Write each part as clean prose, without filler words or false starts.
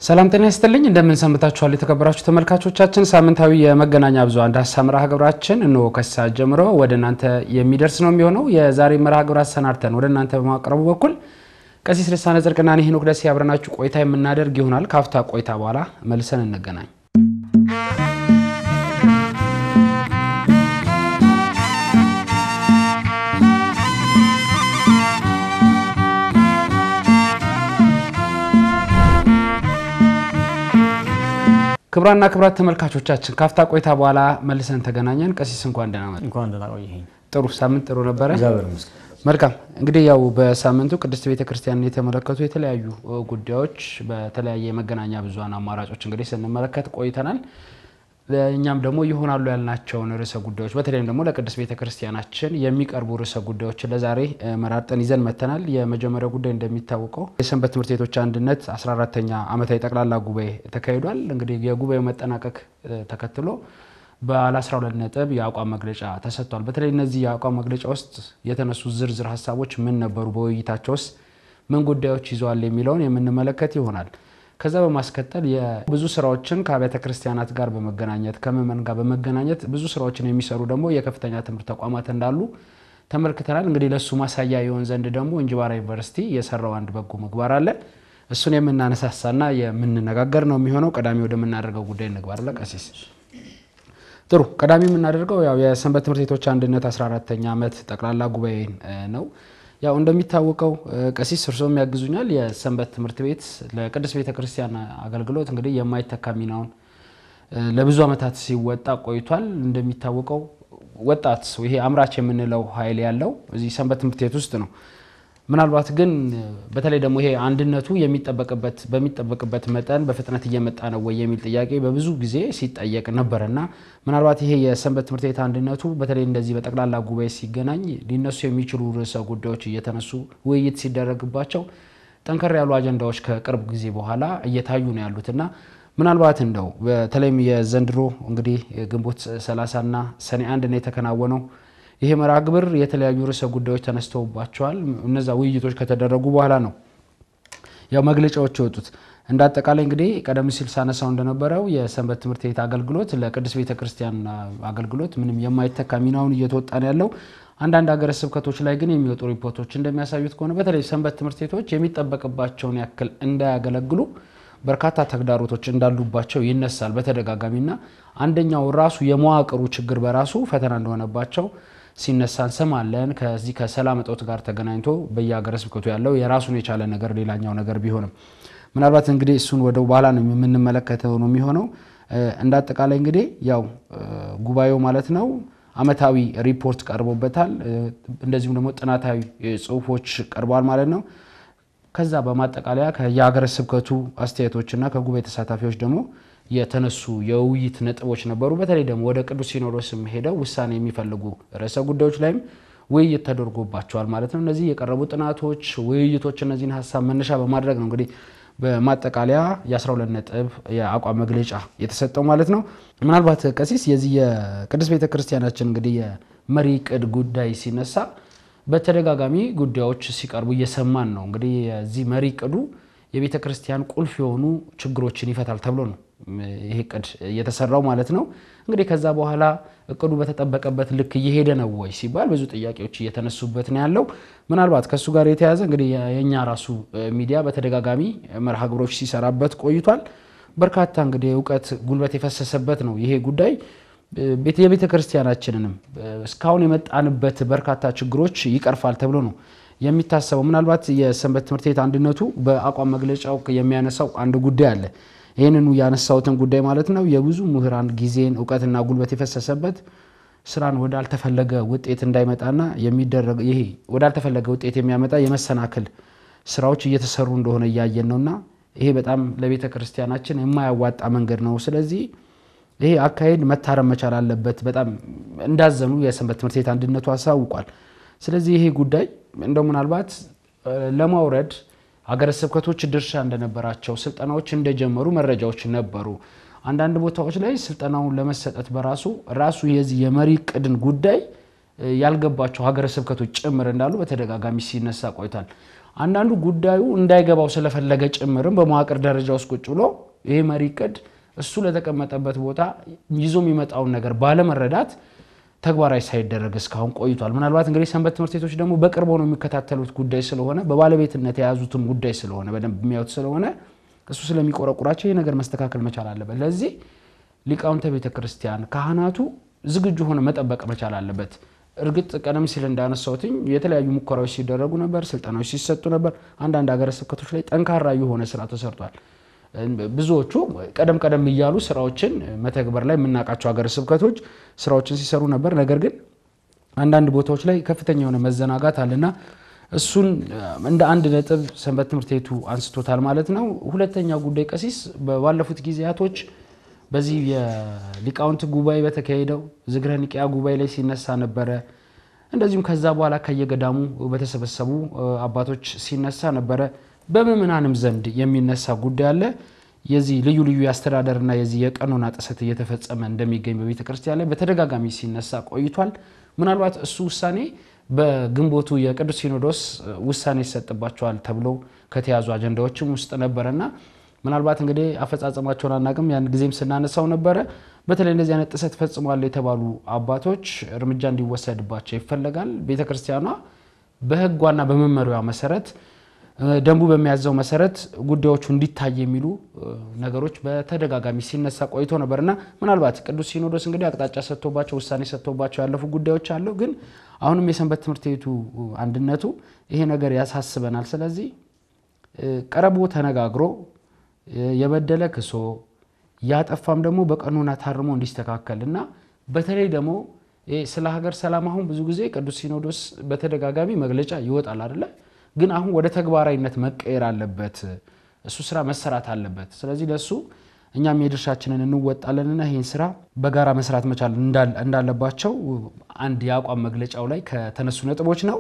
ሰላም ጤና ይስጥልኝ እንደምን ሰንብታችኋል የተከበራችሁ ተመልካቾቻችን ሳምንታዊ የመገናኛ ብዙሃን ዳሰሳ መርሃ ግብራችን ነው ከሰዓት ጀምሮ ወደ እናንተ የሚደርስ ነው የሚሆነው የዛሬ መርሃ ግብራት ሰናርተን ወደ እናንተ በማቅረቡ በኩል ቀሲስ ልሳነ ጽድቅና ሄኖክ ደሴ አብረናችሁ ቆይታ የምናደርግ ይሆናል ካፍታ ቆይታ በኋላ መልሰን እንገናኝ ክብራና ክብራት ተመልካቾቻችን ካፍታ ቆይታ በኋላ መልሰን ተገናኘን ቀሲስ እንኳን ደህና መጡ እንኳን ደህና ቆየኝ ጥሩ ሳምንት ጥሩ ነበር እግዚአብሔር ይመስገን መልካም እንግዲህ ያው በሳምንቱ ቅድስት ቤተክርስቲያንን የተመለከቱ የተለያዩ ጉዳዮች በተለያየ መገናኛ ብዙሃን አማራጮች እንግዲህ ስንመለከት ቆይተናል ለኛም ደግሞ ይሆናሉ ያልናቸውን ርዕሰ ጉዳዮች በተለይም ደግሞ ለቅድስት ቤተክርስቲያናችን የሚቀርቡ ርዕሰ ጉዳዮች ለዛሬ መራርጠን ይዘን መተናል የመጀመሪያው ጉዳይ እንደሚታወቀው የሰንበት ትምህርት ቤቶች አንድነት 14ኛ ዓመታዊ ጠቅላላ ጉባኤ ተካሂዷል እንግዲህ የጉባኤው መጠናቀቅ ተከትሎ ባለ 12 ነጥብ የአቋም መግለጫ ተሰጥቷል በተለይ እነዚህ የአቋም መግለጫ ውስጥ የተነሱ ዝርዝር ሐሳቦች ምን ነበሩ በውይይታቸውስ ምን ጉዳዮች ይዘዋል የሚለውን የምንመለከት ይሆናል ከዛ በማስከተል የብዙ ስራዎችን ከአብያተ ክርስቲያናት ጋር በመገናኘት ከመመን ጋር በመገናኘት ብዙ ስራዎችን የሚሰሩ ደግሞ የከፍተኛ ትምህርት ተቋማት እንዳሉ ተመልክተናል እንግዲህ ለሱ ማሳያ ይሆን ዘንድ ደግሞ እንጅባራ ዩኒቨርሲቲ የሰራው አንድ በጎ ምግባር አለ እሱን የምናነሳሳና የምንነጋገር ነው የሚሆነው ቀዳሚ ወደምናደርገው ጉዳይ እንግባር ለቀሲስ ጥሩ ቀዳሚ የምናደርገው ያው የሰንበት ትምህርት ቤቶች አንድነት 14ኛ ዓመት ጠቅላላ ጉባኤ ነው ያው እንደሚታወቀው ቀሲስ እርሶም ያግዙኛል የሰንበት ትምህርት ቤት ለቅድስት ቤተክርስቲያን አገልግሎት እንግዲህ የማይተካ ሚናውን ለብዙ አመታት ሲወጣ ቆይቷል እንደሚታወቀው ወጣት ይሄ አምራች የምንለው ኃይል ያለው እዚህ ሰንበት ትምህርት ቤት ውስጥ ነው ምናልባት ግን በተለይ ደግሞ ይሄ አንድነቱ በሚጠበቅበት መጠን በፍጥነት እየመጣ ነው ወይ የሚል ጥያቄ በብዙ ጊዜ ሲጠየቅ ነበርና ምናልባት ይሄ የሰንበት ትምህርት ቤት አንድነቱ በተለይ እንደዚህ በጠቅላላ ጉባኤ ሲገናኝ ሊነሱ የሚችሉ ርዕሰ ጉዳዮች እየተነሱ ውይይት ሲደረግባቸው ጠንከር ያሉ አጀንዳዎች ከቅርብ ጊዜ በኋላ እየታዩ ነው ያሉትና ምናልባት እንደው በተለይም የዘንድሮ እንግዲህ ግንቦት 30 እና ሰኔ 1 ነው የተከናወነው ይሄ መርሃ ግብር የተለያዩ ርዕሰ ጉዳዮች ተነስተውባቸዋል እነዛ ውይይቶች ከተደረጉ በኋላ ነው ያው መግለጫዎች ወጡት እንዳጠቃላይ እንግዲህ ቀደም ሲል ሳነሳው እንደነበረው የሰንበት ትምህርት ቤት አገልግሎት ለቅድስት ቤተክርስቲያን አገልግሎት ምንም የማይተካ ሚናውን እየተወጣ ነው ያለው አንዳንድ ሀገረ ስብከቶች ላይ ግን የሚወጡ ሪፖርቶች እንደሚያሳዩት ከሆነ በተለይ ሰንበት ትምህርት ቤቶች የሚጠበቅባቸውን ያክል እንዳያገለግሉ በርካታ ተግዳሮቶች እንዳሉባቸው ይነሳል በተደጋጋሚና አንደኛው ራሱ የመዋቅሩ ችግር በራሱ ፈተና እንደሆነባቸው ሲነሳን ሰማለን ከዚህ ከሰላም እጦት ጋር ተገናኝቶ በየሀገረ ስብከቱ ያለው የራሱን የቻለ ነገር ሌላኛው ነገር ቢሆንም ምናልባት እንግዲህ እሱን ወደ በኋላ ነው የምንመለከተው ነው የሚሆነው እንዳጠቃላይ እንግዲህ ያው ጉባኤው ማለት ነው አመታዊ ሪፖርት ቀርቦበታል እንደዚሁም ደግሞ ጥናታዊ ጽሁፎች ቀርበዋል ማለት ነው ከዛ በማጠቃለያ ከየሀገረ ስብከቱ አስተያየቶችና ከጉባኤ ተሳታፊዎች ደግሞ የተነሱ የውይይት ነጥቦች ነበሩ በተለይ ደግሞ ወደ ቅዱስ ሲኖዶስ ሄደው ውሳኔ የሚፈልጉ ርዕሰ ጉዳዮች ላይም ውይይት ተደርጎባቸዋል ማለት ነው እነዚህ የቀረቡ ጥናቶች ውይይቶች እነዚህን ሐሳብ መነሻ በማድረግ ነው እንግዲህ በማጠቃለያ የ12 ነጥብ የአቋም መግለጫ የተሰጠው ማለት ነው ምናልባት ቀሲስ የዚህ የቅድስት ቤተክርስቲያናችን እንግዲህ የመሪ ቅድ ጉዳይ ሲነሳ በተደጋጋሚ ጉዳዮች ሲቀርቡ እየሰማን ነው እንግዲህ የዚህ መሪ ቅዱ የቤተክርስቲያን ቁልፍ የሆኑ ችግሮችን ይፈታል ተብሎ ነው ይሄ ቅድ የተሰራው ማለት ነው እንግዲህ ከዛ በኋላ እቅዱ በተጠበቀበት ልክ እየሄደ ነው ወይ ሲባል ብዙ ጥያቄዎች እየተነሱበት ነው ያለው ምናልባት ከሱ ጋር የተያዘ እንግዲህ የኛ ራሱ ሚዲያ በተደጋጋሚ መርሃ ግብሮች ሲሰራበት ቆይቷል በርካታ እንግዲህ ዕውቀት ጉልበት የፈሰሰበት ነው ይሄ ጉዳይ የቤተክርስቲያናችንንም እስካሁን የመጣንበት በርካታ ችግሮች ይቀርፋል ተብሎ ነው የሚታሰበው ምናልባት የሰንበት ትምህርት ቤት አንድነቱ በአቋም መግለጫው የሚያነሳው አንድ ጉዳይ አለ ይሄንኑ ያነሳውትን ጉዳይ ማለት ነው የብዙ ምሁራን ጊዜን ዕውቀትና ጉልበት የፈሰሰበት ስራን ወዳልተፈለገ ውጤት እንዳይመጣና የሚደረግ ይሄ ወዳልተፈለገ ውጤት የሚያመጣ የመሰናክል ስራዎች እየተሰሩ እንደሆነ ያያየን ነውና ይሄ በጣም ለቤተክርስቲያናችን የማያዋጣ መንገድ ነው ስለዚህ ይሄ አካሄድ መታረም መቻል አለበት በጣም እንዳዘኑ የሰንበት ትምህርት ቤት አንድነቱ አሳውቋል ስለዚህ ይሄ ጉዳይ እንደው ምናልባት ለማውረድ ሀገረ ስብከቶች ድርሻ እንደነበራቸው ስልጣናዎች እንደጀመሩ መረጃዎች ነበሩ አንዳንድ ቦታዎች ላይ ስልጣናውን ለመሰጠት ራሱ የዚህ የመሪ ቅድን ጉዳይ ያልገባቸው ሀገረ ስብከቶች ጭምር እንዳሉ በተደጋጋሚ ሲነሳ ቆይቷል አንዳንዱ ጉዳዩ እንዳይገባው ስለፈለገ ጭምርም በመዋቅር ደረጃ ውስጥ ቁጭ ብሎ ይሄ መሪ ቅድ እሱ ለተቀመጠበት ቦታ ይዞ የሚመጣውን ነገር ባለመረዳት ተግባራዊ ሳይደረግ እስካሁን ቆይቷል። ምናልባት እንግዲህ ሰንበት ትምህርት ቤቶች ደግሞ በቅርብ ሆነው የሚከታተሉት ጉዳይ ስለሆነ በባለቤትነት የያዙትም ጉዳይ ስለሆነ በደንብ የሚያዩት ስለሆነ እሱ ስለሚቆረቁራቸው ይሄ ነገር መስተካከል መቻል አለበት። ለዚህ ሊቃውንተ ቤተክርስቲያን ካህናቱ ዝግጁ ሆነ መጠበቅ መቻል አለበት። እርግጥ ቀደም ሲል እንዳነሳውትኝ የተለያዩ ሙከራዎች ሲደረጉ ነበር፣ ስልጠናዎች ሲሰጡ ነበር። አንዳንድ ሀገረ ስብከቶች ላይ ጠንካራ የሆነ ስራ ተሰርቷል። ብዙዎቹ ቀደም እያሉ ስራዎችን መተግበር ላይ የምናውቃቸው ሀገረ ስብከቶች ስራዎችን ሲሰሩ ነበር። ነገር ግን አንዳንድ ቦታዎች ላይ ከፍተኛ የሆነ መዘናጋት አለና እሱን እንደ አንድ ነጥብ ሰንበት ትምህርት ቤቱ አንስቶታል ማለት ነው። ሁለተኛው ጉዳይ ቀሲስ ባለፉት ጊዜያቶች በዚህ የሊቃውንት ጉባኤ በተካሄደው ዝክረ ኒቂያ ጉባኤ ላይ ሲነሳ ነበረ። እንደዚሁም ከዛ በኋላ ከየገዳሙ በተሰበሰቡ አባቶች ሲነሳ ነበረ። በምእመናንም ዘንድ የሚነሳ ጉዳይ አለ። የዚህ ልዩ ልዩ ያስተዳደርና የዚህ የቀኖና ጥሰት እየተፈጸመ እንደሚገኝ በቤተ ክርስቲያን ላይ በተደጋጋሚ ሲነሳ ቆይቷል። ምናልባት እሱ ውሳኔ በግንቦቱ የቅዱስ ሲኖዶስ ውሳኔ ይሰጥባቸዋል ተብሎ ከተያዙ አጀንዳዎችም ውስጥ ነበርና ምናልባት እንግዲህ አፈጻጸማቸውን አናቅም። ያን ጊዜም ስናነሳው ነበረ። በተለይ እንደዚህ አይነት ጥሰት ፈጽሟል የተባሉ አባቶች እርምጃ እንዲወሰድባቸው ይፈልጋል። ቤተ ክርስቲያኗ በሕጓና በመመሪያዋ መሰረት ደንቡ በሚያዘው መሰረት ጉዳዮቹ እንዲታይ የሚሉ ነገሮች በተደጋጋሚ ሲነሳ ቆይቶ ነበርና ምናልባት ቅዱስ ሲኖዶስ እንግዲህ አቅጣጫ ሰጥቶባቸው ውሳኔ ሰጥቶባቸው ያለፉ ጉዳዮች አሉ። ግን አሁንም የሰንበት ትምህርት ቤቱ አንድነቱ ይሄ ነገር ያሳስበናል። ስለዚህ ቀረቦ ተነጋግሮ የበደለ ክሶ ያጠፋም ደግሞ በቀኖና ታርሞ እንዲስተካከልና በተለይ ደግሞ ስለ ሀገር ሰላም አሁን ብዙ ጊዜ ቅዱስ ሲኖዶስ በተደጋጋሚ መግለጫ ይወጣል አይደለ? ግን አሁን ወደ ተግባራዊነት መቀየር አለበት። እሱ ስራ መሰራት አለበት። ስለዚህ ለሱ እኛም የድርሻችንን እንወጣለንና ይሄን ስራ በጋራ መስራት መቻል እንዳለባቸው አንድ ያቋም መግለጫው ላይ ከተነሱ ነጥቦች ነው።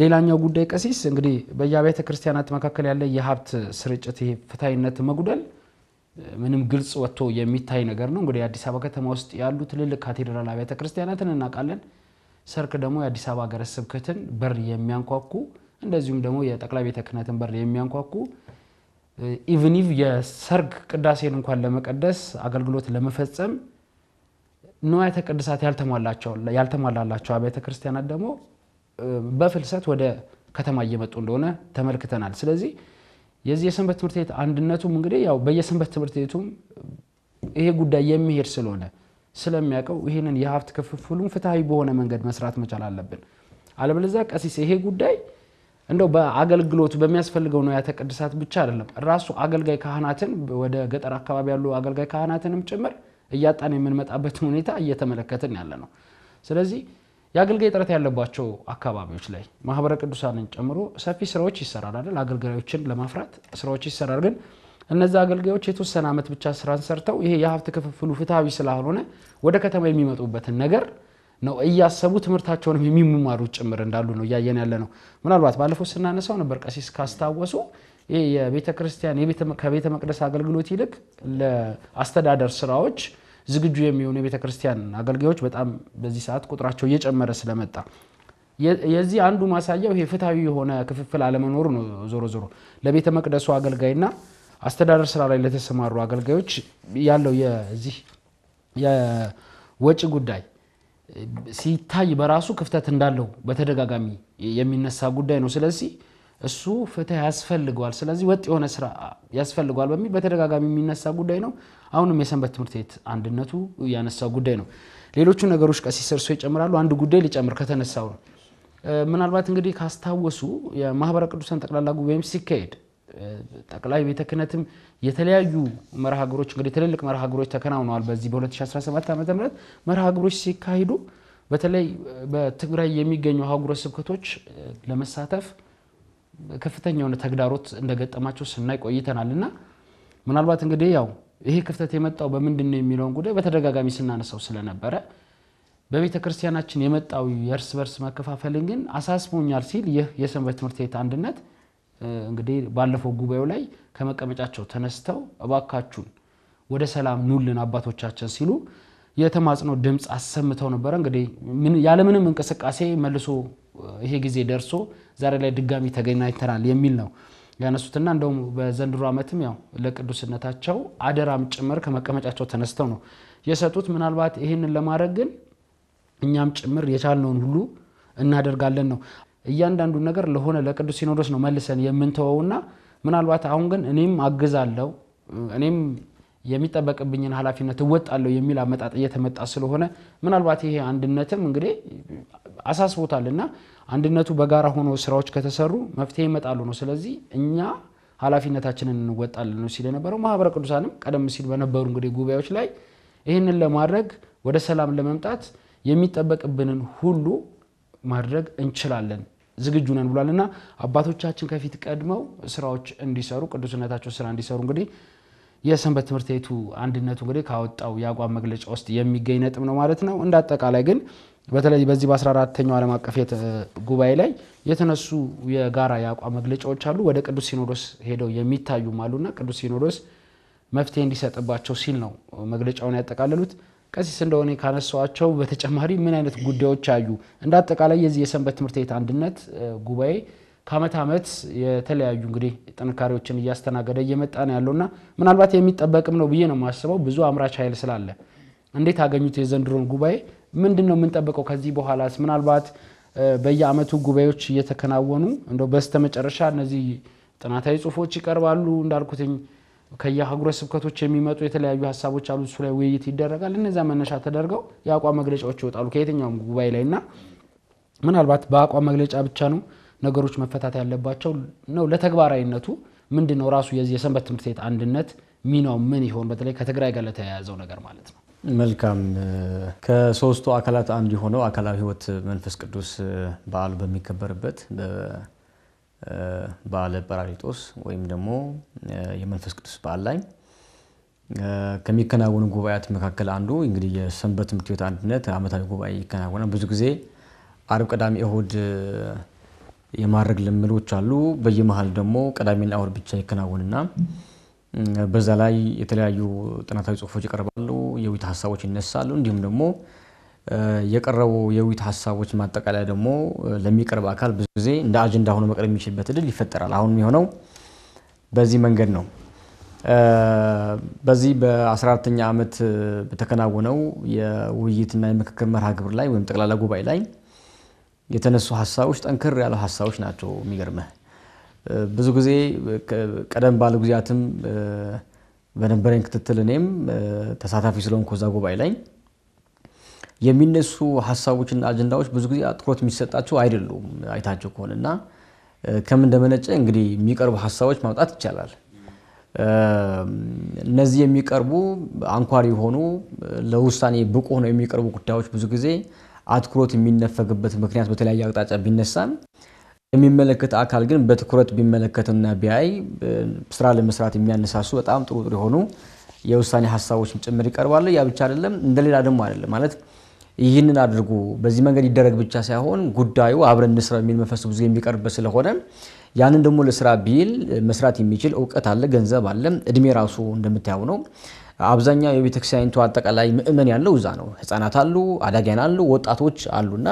ሌላኛው ጉዳይ ቀሲስ እንግዲህ በየአብያተ ክርስቲያናት መካከል ያለ የሀብት ስርጭት ይሄ ፍትሃዊነት መጉደል ምንም ግልጽ ወጥቶ የሚታይ ነገር ነው። እንግዲህ አዲስ አበባ ከተማ ውስጥ ያሉ ትልልቅ ካቴድራል አብያተ ክርስቲያናትን እናውቃለን። ሰርክ ደግሞ የአዲስ አበባ ሀገረ ስብከትን በር የሚያንኳኩ እንደዚሁም ደግሞ የጠቅላይ ቤተ ክህነትን በር የሚያንኳኩ ኢቭን የሰርግ ቅዳሴን እንኳን ለመቀደስ አገልግሎት ለመፈጸም ንዋያተ ቅድሳት ያልተሟላላቸው አብያተ ክርስቲያናት ደግሞ በፍልሰት ወደ ከተማ እየመጡ እንደሆነ ተመልክተናል። ስለዚህ የዚህ የሰንበት ትምህርት ቤት አንድነቱም እንግዲህ ያው በየሰንበት ትምህርት ቤቱም ይሄ ጉዳይ የሚሄድ ስለሆነ ስለሚያውቀው ይሄንን የሀብት ክፍፍሉን ፍትሃዊ በሆነ መንገድ መስራት መቻል አለብን። አለበለዚያ ቀሲስ ይሄ ጉዳይ እንደው በአገልግሎቱ በሚያስፈልገው ነው ያተቀድሳት ብቻ አይደለም ራሱ አገልጋይ ካህናትን ወደ ገጠር አካባቢ ያሉ አገልጋይ ካህናትንም ጭምር እያጣን የምንመጣበት ሁኔታ እየተመለከትን ያለ ነው። ስለዚህ የአገልጋይ ጥረት ያለባቸው አካባቢዎች ላይ ማህበረ ቅዱሳንን ጨምሮ ሰፊ ስራዎች ይሰራል አይደል? አገልጋዮችን ለማፍራት ስራዎች ይሰራል። ግን እነዛ አገልጋዮች የተወሰነ ዓመት ብቻ ስራን ሰርተው ይሄ የሀብት ክፍፍሉ ፍትሃዊ ስላልሆነ ወደ ከተማ የሚመጡበትን ነገር ነው እያሰቡ ትምህርታቸውን የሚማሩ ጭምር እንዳሉ ነው ያየን ያለ ነው። ምናልባት ባለፈው ስናነሳው ነበር ቀሲስ ካስታወሱ ይሄ የቤተ ክርስቲያን ከቤተ መቅደስ አገልግሎት ይልቅ ለአስተዳደር ስራዎች ዝግጁ የሚሆኑ የቤተ ክርስቲያን አገልጋዮች በጣም በዚህ ሰዓት ቁጥራቸው እየጨመረ ስለመጣ የዚህ አንዱ ማሳያው ይሄ ፍትሃዊ የሆነ ክፍፍል አለመኖሩ ነው። ዞሮ ለቤተ መቅደሱ አገልጋይና አስተዳደር ስራ ላይ ለተሰማሩ አገልጋዮች ያለው የዚህ የወጪ ጉዳይ ሲታይ በራሱ ክፍተት እንዳለው በተደጋጋሚ የሚነሳ ጉዳይ ነው። ስለዚህ እሱ ፍትህ ያስፈልገዋል። ስለዚህ ወጥ የሆነ ስራ ያስፈልገዋል በሚል በተደጋጋሚ የሚነሳ ጉዳይ ነው። አሁንም የሰንበት ትምህርት ቤት አንድነቱ ያነሳው ጉዳይ ነው። ሌሎቹ ነገሮች ቀሲስ እርሶ ይጨምራሉ። አንድ ጉዳይ ሊጨምር ከተነሳው ነው። ምናልባት እንግዲህ ካስታወሱ የማህበረ ቅዱሳን ጠቅላላ ጉባኤም ሲካሄድ ጠቅላይ ቤተ ክህነትም የተለያዩ መርሃ ግብሮች እንግዲህ ትልልቅ መርሃ ግብሮች ተከናውነዋል። በዚህ በ2017 ዓ.ም መርሃ ግብሮች ሲካሄዱ በተለይ በትግራይ የሚገኙ ሀገረ ስብከቶች ለመሳተፍ ከፍተኛ የሆነ ተግዳሮት እንደገጠማቸው ስናይ ቆይተናልና ምናልባት እንግዲህ ያው ይሄ ክፍተት የመጣው በምንድነው የሚለውን ጉዳይ በተደጋጋሚ ስናነሳው ስለነበረ በቤተ ክርስቲያናችን የመጣው የእርስ በርስ መከፋፈልን ግን አሳስቦኛል ሲል ይህ የሰንበት ትምህርት ቤት አንድነት እንግዲህ ባለፈው ጉባኤው ላይ ከመቀመጫቸው ተነስተው እባካችሁን ወደ ሰላም ኑልን አባቶቻችን ሲሉ የተማጽኖ ድምጽ አሰምተው ነበር። እንግዲህ ያለምንም እንቅስቃሴ መልሶ ይሄ ጊዜ ደርሶ ዛሬ ላይ ድጋሚ ተገናኝተናል የሚል ነው ያነሱትና እንደውም በዘንድሮ ዓመትም ያው ለቅዱስነታቸው አደራም ጭምር ከመቀመጫቸው ተነስተው ነው የሰጡት። ምናልባት ይሄንን ለማድረግ ግን እኛም ጭምር የቻልነውን ሁሉ እናደርጋለን ነው። እያንዳንዱ ነገር ለሆነ ለቅዱስ ሲኖዶስ ነው መልሰን የምንተወውና ምናልባት አሁን ግን እኔም አግዛለሁ እኔም የሚጠበቅብኝን ኃላፊነት እወጣለሁ የሚል አመጣጥ እየተመጣ ስለሆነ ምናልባት ይሄ አንድነትም እንግዲህ አሳስቦታልና አንድነቱ በጋራ ሆኖ ስራዎች ከተሰሩ መፍትሄ ይመጣሉ ነው። ስለዚህ እኛ ኃላፊነታችንን እንወጣለን ነው ሲል የነበረው። ማህበረ ቅዱሳንም ቀደም ሲል በነበሩ እንግዲህ ጉባኤዎች ላይ ይሄንን ለማድረግ ወደ ሰላም ለመምጣት የሚጠበቅብንን ሁሉ ማድረግ እንችላለን ዝግጁ ነን ብሏልና አባቶቻችን ከፊት ቀድመው ስራዎች እንዲሰሩ ቅዱስነታቸው ስራ እንዲሰሩ እንግዲህ የሰንበት ትምህርት ቤቱ አንድነቱ እንግዲህ ካወጣው የአቋም መግለጫ ውስጥ የሚገኝ ነጥብ ነው ማለት ነው። እንደ አጠቃላይ ግን በተለይ በዚህ በ14ኛው ዓለም አቀፍ ጉባኤ ላይ የተነሱ የጋራ የአቋም መግለጫዎች አሉ። ወደ ቅዱስ ሲኖዶስ ሄደው የሚታዩም አሉና ቅዱስ ሲኖዶስ መፍትሄ እንዲሰጥባቸው ሲል ነው መግለጫውን ያጠቃለሉት። ቀሲስ እንደሆነ ካነሳዋቸው በተጨማሪ ምን አይነት ጉዳዮች አዩ? እንደ አጠቃላይ የዚህ የሰንበት ትምህርት ቤት አንድነት ጉባኤ ከዓመት ዓመት የተለያዩ እንግዲህ ጥንካሬዎችን እያስተናገደ እየመጣ ነው ያለውና ምናልባት የሚጠበቅም ነው ብዬ ነው የማስበው። ብዙ አምራች ኃይል ስላለ እንዴት አገኙት የዘንድሮን ጉባኤ? ምንድነው የምንጠብቀው ከዚህ በኋላስ? ምናልባት በየዓመቱ ጉባኤዎች እየተከናወኑ እንደው በስተመጨረሻ እነዚህ ጥናታዊ ጽሁፎች ይቀርባሉ እንዳልኩትኝ ከየሀገረ ስብከቶች የሚመጡ የተለያዩ ሐሳቦች አሉ። እሱ ላይ ውይይት ይደረጋል። እነዛ መነሻ ተደርገው የአቋም መግለጫዎች ይወጣሉ ከየትኛውም ጉባኤ ላይና ምናልባት በአቋም መግለጫ ብቻ ነው ነገሮች መፈታት ያለባቸው ነው? ለተግባራዊነቱ ምንድነው ራሱ የዚህ የሰንበት ትምህርት ቤት አንድነት ሚናው ምን ይሆን? በተለይ ከትግራይ ጋር ለተያያዘው ነገር ማለት ነው። መልካም። ከሶስቱ አካላት አንዱ የሆነው አካላዊ ሕይወት መንፈስ ቅዱስ በዓሉ በሚከበርበት በዓለ ጰራቅሊጦስ ወይም ደግሞ የመንፈስ ቅዱስ በዓል ላይ ከሚከናወኑ ጉባኤያት መካከል አንዱ እንግዲህ የሰንበት ትምህርት ቤት አንድነት ዓመታዊ ጉባኤ ይከናወናል። ብዙ ጊዜ ዓርብ፣ ቅዳሜ፣ እሁድ የማድረግ ልምዶች አሉ። በየመሃል ደግሞ ቅዳሜና እሁድ ብቻ ይከናወንና በዛ ላይ የተለያዩ ጥናታዊ ጽሁፎች ይቀርባሉ፣ የውይይት ሐሳቦች ይነሳሉ። እንዲሁም ደግሞ የቀረቡ የውይይት ሐሳቦች ማጠቃለያ ደግሞ ለሚቀርብ አካል ብዙ ጊዜ እንደ አጀንዳ ሆኖ መቅረብ የሚችልበት እድል ይፈጠራል። አሁን የሆነው በዚህ መንገድ ነው። በዚህ በ14ኛ ዓመት በተከናወነው የውይይትና የምክክር መርሃ ግብር ላይ ወይም ጠቅላላ ጉባኤ ላይ የተነሱ ሐሳቦች ጠንከር ያሉ ሐሳቦች ናቸው። የሚገርመህ ብዙ ጊዜ ቀደም ባሉ ጊዜያትም በነበረኝ ክትትል እኔም ተሳታፊ ስለሆንኩ እዛ ጉባኤ ላይ የሚነሱ ሐሳቦችና አጀንዳዎች ብዙ ጊዜ አትኩሮት የሚሰጣቸው አይደሉም። አይታቸው ከሆነና ከምን እንደመነጨ እንግዲህ የሚቀርቡ ሐሳቦች ማውጣት ይቻላል። እነዚህ የሚቀርቡ አንኳር የሆኑ ለውሳኔ ብቁ ሆነው የሚቀርቡ ጉዳዮች ብዙ ጊዜ አትኩሮት የሚነፈግበት ምክንያት በተለያየ አቅጣጫ ቢነሳም የሚመለከት አካል ግን በትኩረት ቢመለከትና ቢያይ ስራ ለመስራት የሚያነሳሱ በጣም ጥሩ የሆኑ የውሳኔ ሐሳቦች ጭምር ይቀርባሉ። ያ ብቻ አይደለም፣ እንደሌላ ደግሞ አይደለም ማለት ይህንን አድርጉ በዚህ መንገድ ይደረግ ብቻ ሳይሆን ጉዳዩ አብረን እንስራ የሚል መንፈስ ብዙ የሚቀርብበት ስለሆነ ያንን ደግሞ ለስራ ቢል መስራት የሚችል ዕውቀት አለ፣ ገንዘብ አለ፣ እድሜ ራሱ እንደምታየው ነው። አብዛኛው የቤተክርስቲያኒቱ አጠቃላይ ምእመን ያለው እዛ ነው። ህፃናት አሉ፣ አዳጊያን አሉ፣ ወጣቶች አሉና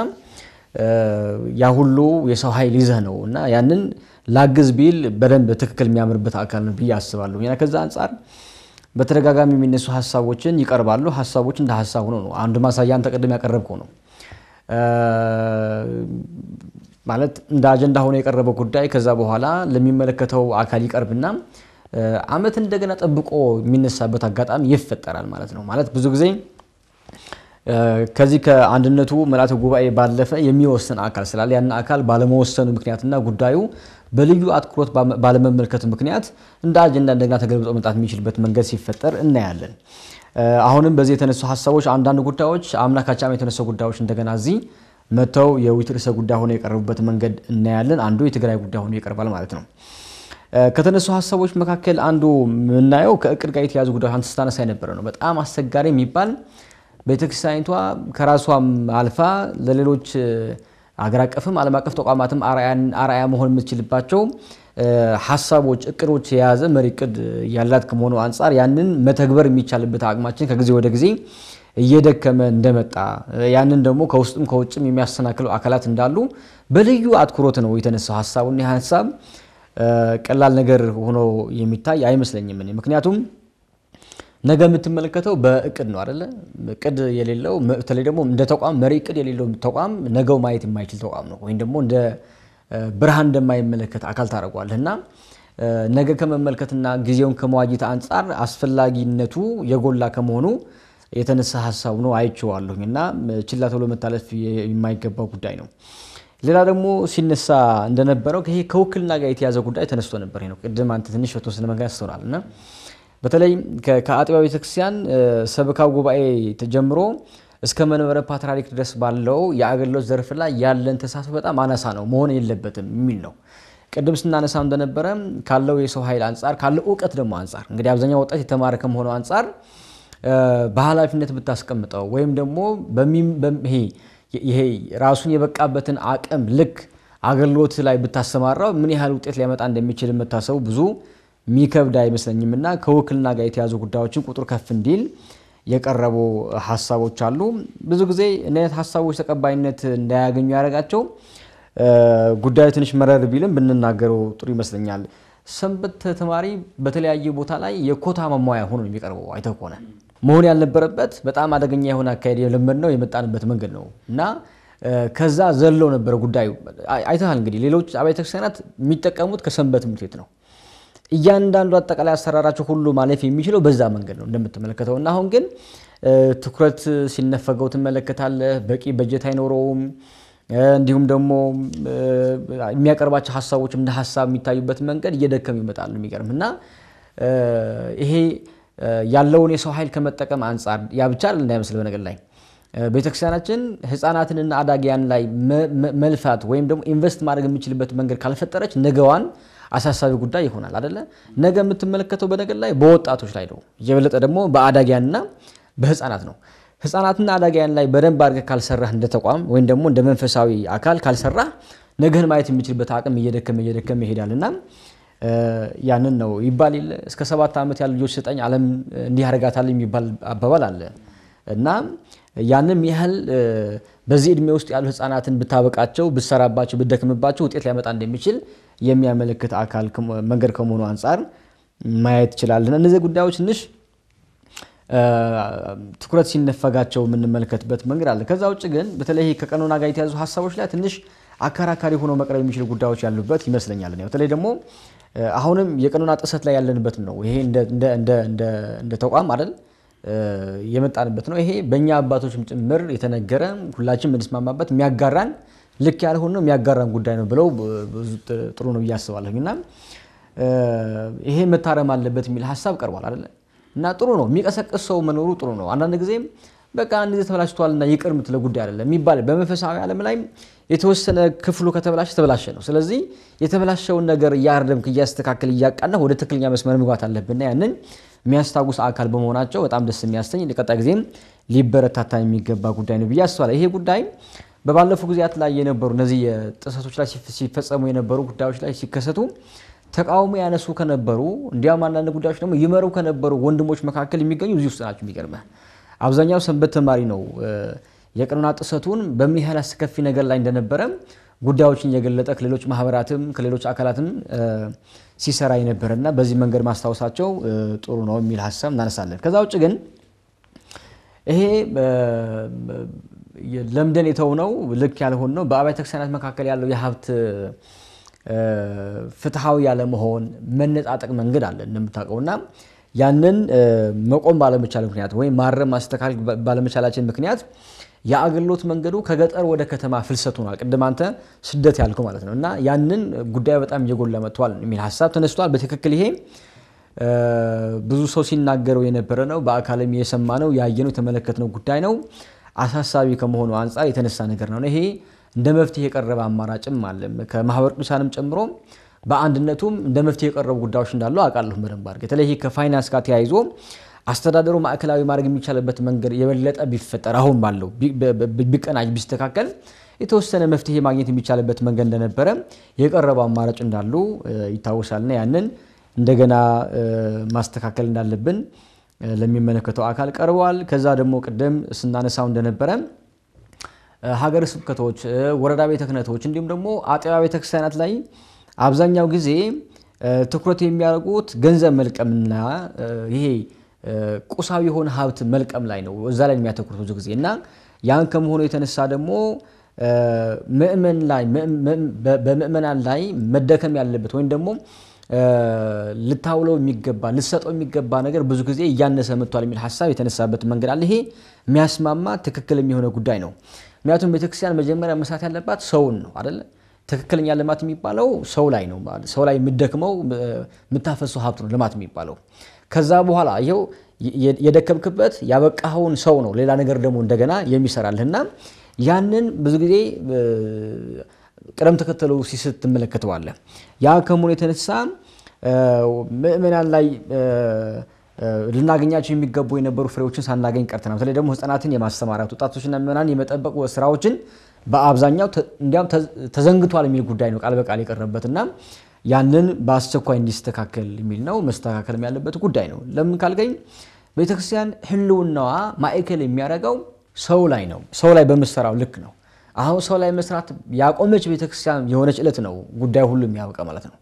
ያ ሁሉ የሰው ኃይል ይዘህ ነውና ያንን ላግዝ ቢል በደንብ ትክክል የሚያምርበት አካል ነው ብዬ አስባለሁ። ያ ከዛ አንፃር በተደጋጋሚ የሚነሱ ሐሳቦችን ይቀርባሉ። ሐሳቦች እንደ ሐሳብ ሆኖ ነው። አንድ ማሳያን ተቀደም ያቀረብከው ነው ማለት እንደ አጀንዳ ሆኖ የቀረበው ጉዳይ ከዛ በኋላ ለሚመለከተው አካል ይቀርብና አመት እንደገና ጠብቆ የሚነሳበት አጋጣሚ ይፈጠራል ማለት ነው። ማለት ብዙ ጊዜ ከዚህ ከአንድነቱ ምልዓተ ጉባኤ ባለፈ የሚወስን አካል ስላለ ያን አካል ባለመወሰኑ ምክንያትና ጉዳዩ በልዩ አትኩሮት ባለመመልከቱ ምክንያት እንደ አጀንዳ እንደገና ተገልብጦ መጣት የሚችልበት መንገድ ሲፈጠር እናያለን። አሁንም በዚህ የተነሱ ሐሳቦች አንዳንድ ጉዳዮች አምናካቻም የተነሱ ጉዳዮች እንደገና እዚህ መተው የውይይት ርዕሰ ጉዳይ ሆኖ የቀረቡበት መንገድ እናያለን። አንዱ የትግራይ ጉዳይ ሆኖ ይቀርባል ማለት ነው። ከተነሱ ሐሳቦች መካከል አንዱ ምናየው ከእቅድ ጋር የተያዙ ጉዳዮች አንተ ስታነሳ የነበረ ነው። በጣም አስቸጋሪ የሚባል ቤተክርስቲያኒቷ ከራሷም አልፋ ለሌሎች አገር አቀፍም ዓለም አቀፍ ተቋማትም አርአያ መሆን የምትችልባቸው ሐሳቦች እቅዶች የያዘ መሪ እቅድ ያላት ከመሆኑ አንፃር ያንን መተግበር የሚቻልበት አቅማችን ከጊዜ ወደ ጊዜ እየደከመ እንደመጣ ያንን ደግሞ ከውስጥም ከውጭም የሚያሰናክሉ አካላት እንዳሉ በልዩ አትኩሮት ነው የተነሳው ሐሳቡን ሐሳብ ቀላል ነገር ሆኖ የሚታይ አይመስለኝም እኔ ምክንያቱም ነገ የምትመለከተው በእቅድ ነው አይደለ እቅድ የሌለው በተለይ ደግሞ እንደ ተቋም መሪ እቅድ የሌለው ተቋም ነገው ማየት የማይችል ተቋም ነው ወይም ደግሞ እንደ ብርሃን እንደማይመለከት አካል ታረጋለህና ነገ ከመመልከትና ጊዜውን ከመዋጅት አንፃር አስፈላጊነቱ የጎላ ከመሆኑ የተነሳ ሐሳብ ነው አይቼዋለሁና ችላ ተብሎ መታለፍ የማይገባው ጉዳይ ነው ሌላ ደግሞ ሲነሳ እንደነበረው ይሄ ከውክልና ጋር የተያዘ ጉዳይ ተነስቶ ነበር ነው ቅድም አንተ ትንሽ ወጥቶ ስለመጋስ ተውራልና በተለይ ከአጥቢያው ቤተክርስቲያን ሰበካ ጉባኤ ተጀምሮ እስከ መንበረ ፓትርያርክ ድረስ ባለው የአገልግሎት ዘርፍ ላይ ያለን ተሳትፎ በጣም አናሳ ነው መሆን የለበትም የሚል ነው ቅድም ስናነሳው እንደነበረ ካለው የሰው ኃይል አንፃር ካለው ዕውቀት ደግሞ አንፃር እንግዲህ አብዛኛው ወጣት የተማረ ከመሆኑ አንፃር በኃላፊነት ብታስቀምጠው ወይም ደግሞ ይሄ ራሱን የበቃበትን አቅም ልክ አገልግሎት ላይ ብታሰማራው ምን ያህል ውጤት ሊያመጣ እንደሚችል መታሰቡ ብዙ ሚከብዳ አይመስለኝምና ከውክልና ጋር የተያዙ ጉዳዮችን ቁጥር ከፍ እንዲል የቀረቡ ሐሳቦች አሉ ብዙ ጊዜ እነዚህ ሐሳቦች ተቀባይነት እንዳያገኙ ያረጋቸው ጉዳዩ ትንሽ መረር ቢልም ብንናገረው ጥሩ ይመስለኛል ሰንበት ተማሪ በተለያየ ቦታ ላይ የኮታ መሟያ ሆኖ የሚቀርበው አይተቆነ መሆን ያልነበረበት በጣም አደገኛ የሆነ አካሄድ የለመድነው የመጣንበት መንገድ ነውና ከዛ ዘለው ነበር ጉዳዩ አይተሃል እንግዲህ ሌሎች አብያተ ክርስቲያናት የሚጠቀሙት ከሰንበት ትምህርት ቤት ነው እያንዳንዱ አጠቃላይ አሰራራቸው ሁሉ ማለፍ የሚችለው በዛ መንገድ ነው እንደምትመለከተውና አሁን ግን ትኩረት ሲነፈገው ተመለከታለህ በቂ በጀት አይኖረውም እንዲሁም ደግሞ የሚያቀርባቸው ሐሳቦች እንደ ሐሳብ የሚታዩበት መንገድ እየደከም ይመጣል የሚገርምና ይሄ ያለውን የሰው ኃይል ከመጠቀም አንፃር ያብቻል እንዳይመስል በነገር ላይ ቤተክርስቲያናችን ህፃናትንና አዳጊያን ላይ መልፋት ወይም ደግሞ ኢንቨስት ማድረግ የሚችልበት መንገድ ካልፈጠረች ነገዋን አሳሳቢ ጉዳይ ይሆናል አይደለ ነገ የምትመለከተው በነገር ላይ በወጣቶች ላይ ነው የበለጠ ደግሞ በአዳጊያንና በህፃናት ነው ህፃናትና አዳጊያን ላይ በደንብ አድርገህ ካልሰራህ እንደ ተቋም ወይም ደግሞ እንደ መንፈሳዊ አካል ካልሰራህ ነገን ማየት የሚችልበት አቅም እየደከመ ይሄዳልና ያንን ነው ይባል እስከ 7 ዓመት ያሉ ልጆች ሰጠኝ ዓለም እንዲህ ያረጋታል የሚባል አባባል አለ እና ያንንም ያህል በዚህ እድሜ ውስጥ ያሉ ህፃናትን ብታበቃቸው ብሰራባቸው ብደክምባቸው ውጤት ሊያመጣ እንደሚችል የሚያመለክት አካል መንገድ ከመሆኑ አንፃር ማየት ይችላል እነዚህ ጉዳዮች ትንሽ ትኩረት ሲነፈጋቸው የምንመለከትበት መንገድ አለ ከዛ ውጭ ግን በተለይ ከቀኖና ጋር የተያዙ ሐሳቦች ላይ ትንሽ አከራካሪ ሆኖ መቅረብ የሚችል ጉዳዮች ያሉበት ይመስለኛል ነው በተለይ ደግሞ አሁንም የቀኖና ጥሰት ላይ ያለንበት ነው ይሄ እንደ ተቋም አይደል የመጣንበት ነው ይሄ በእኛ አባቶችም ጭምር የተነገረ ሁላችን ምንስማማበት የሚያጋራን ልክ ያልሆነ ነው የሚያጋራን ጉዳይ ነው ብለው ጥሩ ነው ያስባለሁና ይሄ መታረም አለበት የሚል ሐሳብ ቀርቧል አይደል እና ጥሩ ነው የሚቀሰቅስ ሰው መኖሩ ጥሩ ነው አንዳንድ ጊዜ በቃ እንደዚህ ተበላሽቷልና ይቅር ምትለ ጉዳይ አይደለም የሚባል በመንፈሳዊ ዓለም ላይ የተወሰነ ክፍሉ ተበላሸ ነው ስለዚህ የተበላሸውን ነገር ያርደምክ ያስተካክል ያቃና ወደ ትክክለኛ መስመር መግባት አለብንና ያንን የሚያስታውስ አካል በመሆናቸው በጣም ደስ የሚያሰኝ ለቀጣይ ጊዜም ሊበረታታ የሚገባ ጉዳይ ነው ብያስባለሁ ይሄ ጉዳይ በባለፉ ጊዜያት ላይ የነበሩ እነዚህ ጥሰቶች ላይ ሲፈጸሙ የነበሩ ጉዳዮች ላይ ሲከሰቱ ተቃውሞ ያነሱ ከነበሩ እንዲያም አንዳንድ ጉዳዮች ደግሞ ይመሩ ከነበሩ ወንድሞች መካከል የሚገኙ እዚህ ውስጥ ናቸው የሚገርመው አብዛኛው ሰንበት ተማሪ ነው የቀኖና ጥሰቱን በምን ያህል አስከፊ ነገር ላይ እንደነበረ ጉዳዮችን የገለጠ ከሌሎች ማህበራትም ከሌሎች አካላትም ሲሰራ የነበረና በዚህ መንገድ ማስታወሳቸው ጥሩ ነው የሚል ሐሳብ እናነሳለን ከዛ ውጭ ግን ይሄ ለምደን የተውነው ልክ ያልሆነ ነው በአብያተ ክርስቲያናት መካከል ያለው የሀብት ፍትሃዊ ያለ መሆን መነጣጠቅ መንገድ አለ እንደምታውቀውና ያንን መቆም ባለመቻል ምክንያት ወይ ማረም ማስተካከል ባለመቻላችን ምክንያት የአገልግሎት መንገዱ ከገጠር ወደ ከተማ ፍልሰቱ ነው ቀደም አንተ ስደት ያልከው ማለት ነውና ያንን ጉዳይ በጣም እየጎላ መጥቷል የሚል ሐሳብ ተነስቷል በትክክል ይሄ ብዙ ሰው ሲናገረው የነበረ ነው በአካልም የሰማነው ያየነው የተመለከተነው ጉዳይ ነው አሳሳቢ ከመሆኑ አንፃር የተነሳ ነገር ነው ይሄ እንደ መፍትሄ የቀረበ አማራጭም አለ ከማህበር ቅዱሳንም ጨምሮ በአንድነቱም እንደ መፍትሄ የቀረቡ ጉዳዮች እንዳሉ አቃለሁ በደንብ አድርገህ የተለየ ከፋይናንስ ጋር ተያይዞ አስተዳደሩ ማዕከላዊ ማድረግ የሚቻልበት መንገድ የበለጠ ቢፈጠር አሁን ባለው ቢቀናጅ ቢስተካከል የተወሰነ መፍትሄ ማግኘት የሚቻልበት መንገድ እንደነበረ የቀረበ አማራጭ እንዳሉ ይታወሳልና ያንን እንደገና ማስተካከል እንዳለብን ለሚመለከተው አካል ቀርቧል። ከዛ ደግሞ ቀደም ስናነሳው እንደነበረ ሀገረ ስብከቶች፣ ወረዳ ቤተ ክህነቶች እንዲሁም ደግሞ አጥቢያ ቤተ ክርስቲያናት ላይ አብዛኛው ጊዜ ትኩረት የሚያደርጉት ገንዘብ መልቀምና ይሄ ቁሳዊ የሆነ ሀብት መልቀም ላይ ነው። እዛ ላይ የሚያተኩሩት ብዙ ጊዜ እና ያን ከመሆኑ የተነሳ ደግሞ በምእመናን ላይ መደከም ያለበት ወይም ደግሞ ልታውለው የሚገባ ልሰጠው የሚገባ ነገር ብዙ ጊዜ እያነሰ መጥቷል የሚል ሐሳብ የተነሳበት መንገድ አለ። ይሄ የሚያስማማ ትክክል የሚሆነ ጉዳይ ነው። ምክንያቱም ቤተክርስቲያን መጀመሪያ መስራት ያለባት ሰውን ነው አይደል? ትክክለኛ ልማት የሚባለው ሰው ላይ ነው። ሰው ላይ የሚደክመው የምታፈሰው ሀብት ነው ልማት የሚባለው። ከዛ በኋላ ይሄው የደከምክበት ያበቃኸውን ሰው ነው ሌላ ነገር ደግሞ እንደገና የሚሰራልህና ያንን ብዙ ጊዜ ቅደም ተከተሉ ሲስት ትመለከተዋለህ። ያ ከመሆኑ የተነሳ ምእመናን ላይ ልናገኛቸው የሚገቡ የነበሩ ፍሬዎችን ሳናገኝ ቀርተናል። በተለይ ደግሞ ህፃናትን የማስተማራት ወጣቶችና ምእመናን የመጠበቅ ስራዎችን በአብዛኛው እንዲያም ተዘንግቷል የሚል ጉዳይ ነው ቃል በቃል የቀረበትና ያንን በአስቸኳይ እንዲስተካከል የሚል ነው። መስተካከልም ያለበት ጉዳይ ነው። ለምን ካልገኝ ቤተክርስቲያን ህልውናዋ ማዕከል የሚያደርገው ሰው ላይ ነው። ሰው ላይ በመሰራው ልክ ነው። አሁን ሰው ላይ መስራት ያቆመች ቤተክርስቲያን የሆነች ዕለት ነው ጉዳዩ ሁሉ የሚያበቃ ማለት ነው።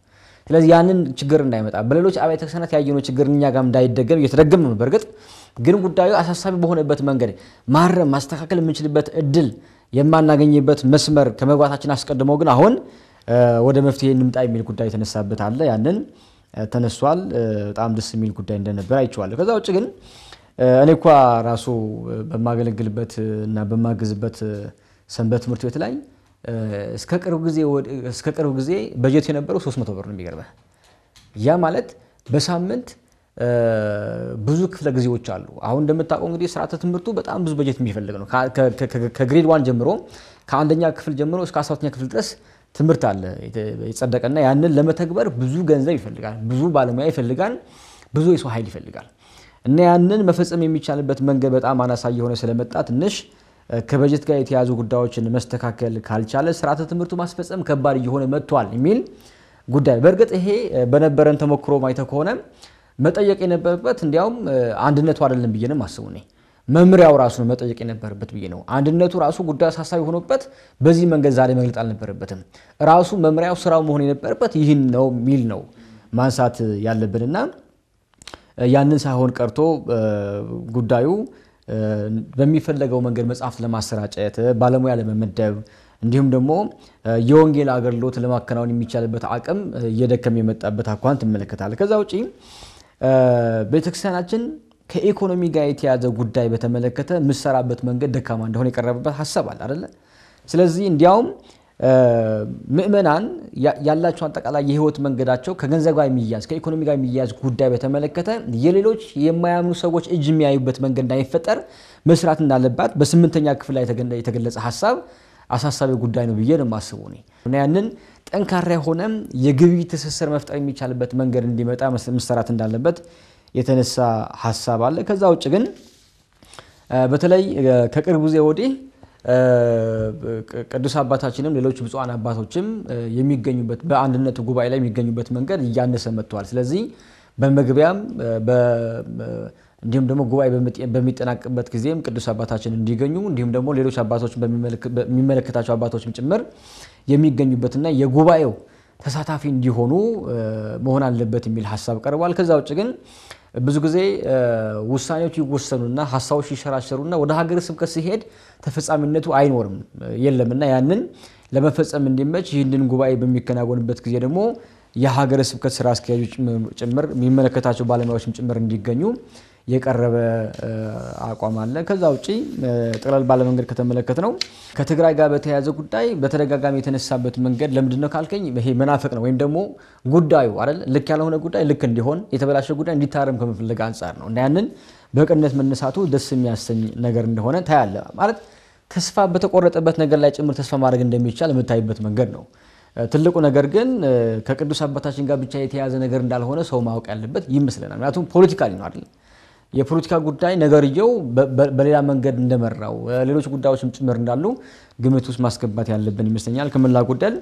ስለዚህ ያንን ችግር እንዳይመጣ በሌሎች አብያተ ክርስቲያናት ያየነው ችግር እኛ ጋር እንዳይደገም እየተደገመ ነው። በርግጥ ግን ጉዳዩ አሳሳቢ በሆነበት መንገድ ማረም ማስተካከል የምንችልበት እድል የማናገኝበት መስመር ከመግባታችን አስቀድሞ ግን አሁን ወደ መፍትሄ እንምጣ የሚል ጉዳይ የተነሳበት አለ። ያንን ተነስቷል። በጣም ደስ የሚል ጉዳይ እንደነበር አይቼዋለሁ። ከዛ ውጭ ግን እኔ እንኳ ራሱ በማገለግልበት እና በማግዝበት ሰንበት ትምህርት ቤት ላይ እስከ ቅርብ ጊዜ በጀት የነበረው 300 ብር ነው የሚገርመው። ያ ማለት በሳምንት ብዙ ክፍለ ጊዜዎች አሉ። አሁን እንደምታውቀው እንግዲህ ስርዓተ ትምህርቱ በጣም ብዙ በጀት የሚፈልግ ነው። ከግሬድ 1 ጀምሮ ከአንደኛ ክፍል ጀምሮ እስከ 12ኛ ክፍል ድረስ ትምህርት አለ የጸደቀና ያንን ለመተግበር ብዙ ገንዘብ ይፈልጋል፣ ብዙ ባለሙያ ይፈልጋል፣ ብዙ የሰው ኃይል ይፈልጋል። እና ያንን መፈጸም የሚቻልበት መንገድ በጣም አናሳ የሆነ ስለመጣ ትንሽ ከበጀት ጋር የተያዙ ጉዳዮችን መስተካከል ካልቻለ ስርዓተ ትምህርቱ ማስፈጸም ከባድ እየሆነ መጥቷል የሚል ጉዳይ። በእርግጥ ይሄ በነበረን ተሞክሮ ማይተ ከሆነ መጠየቅ የነበረበት እንዲያውም አንድነቱ አይደለም ብዬ ነው የማስበው። መምሪያው ራሱ ነው መጠየቅ የነበረበት ብዬ ነው። አንድነቱ ራሱ ጉዳይ አሳሳቢ ሆኖበት በዚህ መንገድ ዛሬ መግለጥ አልነበረበትም። ራሱ መምሪያው ስራው መሆን የነበረበት ይህን ነው ሚል ነው ማንሳት ያለብንና ያንን ሳይሆን ቀርቶ ጉዳዩ በሚፈለገው መንገድ መጻሕፍት ለማሰራጨት ባለሙያ ለመመደብ እንዲሁም ደግሞ የወንጌል አገልግሎት ለማከናወን የሚቻልበት አቅም እየደከመ የመጣበት አኳን ትመለከታለህ። ከዛ ውጪ ቤተክርስቲያናችን ከኢኮኖሚ ጋር የተያዘ ጉዳይ በተመለከተ ምሰራበት መንገድ ደካማ እንደሆነ የቀረበበት ሐሳብ አለ አይደል? ስለዚህ እንዲያውም ምእመናን ያላቸው አጠቃላይ የህይወት መንገዳቸው ከገንዘብ ጋር የሚያዝ ከኢኮኖሚ ጋር የሚያዝ ጉዳይ በተመለከተ የሌሎች የማያምኑ ሰዎች እጅ የሚያዩበት መንገድ እንዳይፈጠር መስራት እንዳለባት በ8ኛ ክፍል ላይ የተገለጸ ሐሳብ አሳሳቢ ጉዳይ ነው ብዬ ነው የማስበው እኔ። እና ያንን ጠንካራ የሆነ የግብይት ትስስር መፍጠር የሚቻልበት መንገድ እንዲመጣ መሰራት እንዳለበት የተነሳ ሐሳብ አለ። ከዛ ውጭ ግን በተለይ ከቅርብ ጊዜ ወዲህ ቅዱስ አባታችንም ሌሎች ብፁዓን አባቶችም የሚገኙበት በአንድነት ጉባኤ ላይ የሚገኙበት መንገድ እያነሰ መጥቷል። ስለዚህ በመግቢያም እንዲሁም ደግሞ ጉባኤ በሚጠናቀቅበት ጊዜም ቅዱስ አባታችን እንዲገኙ እንዲሁም ደግሞ ሌሎች አባቶች በሚመለከታቸው አባቶችም ጭምር የሚገኙበትና የጉባኤው ተሳታፊ እንዲሆኑ መሆን አለበት የሚል ሐሳብ ቀርቧል። ከዛ ውጭ ግን ብዙ ጊዜ ውሳኔዎች ይወሰኑና ሐሳቦች ይሸራሸሩና ወደ ሀገረ ስብከት ሲሄድ ተፈጻሚነቱ አይኖርም የለምና ያንን ለመፈጸም እንዲመች ይህንን ጉባኤ በሚከናወንበት ጊዜ ደግሞ የሀገረ ስብከት ስራ አስኪያጆች ጭምር የሚመለከታቸው ባለሙያዎችም ጭምር እንዲገኙ የቀረበ አቋም አለ። ከዛ ውጪ ጥቅላል ባለ መንገድ ከተመለከተነው ከትግራይ ጋር በተያያዘ ጉዳይ በተደጋጋሚ የተነሳበት መንገድ ለምንድነው ካልከኝ ይሄ መናፈቅ ነው ወይም ደግሞ ጉዳዩ አይደል ልክ ያልሆነ ጉዳይ ልክ እንዲሆን የተበላሸ ጉዳይ እንዲታረም ከመፈለግ አንፃር ነው። እና ያንን በቅንነት መነሳቱ ደስ የሚያሰኝ ነገር እንደሆነ ታያለ። ማለት ተስፋ በተቆረጠበት ነገር ላይ ጭምር ተስፋ ማድረግ እንደሚቻል የምታይበት መንገድ ነው። ትልቁ ነገር ግን ከቅዱስ አባታችን ጋር ብቻ የተያያዘ ነገር እንዳልሆነ ሰው ማወቅ ያለበት ይመስለናል። ምክንያቱም ፖለቲካሊ ነው አይደል? የፖለቲካ ጉዳይ ነገርየው በሌላ መንገድ እንደመራው ሌሎች ጉዳዮችም ጭምር እንዳሉ ግምት ውስጥ ማስገባት ያለብን ይመስለኛል። ከመላ ጉዳይ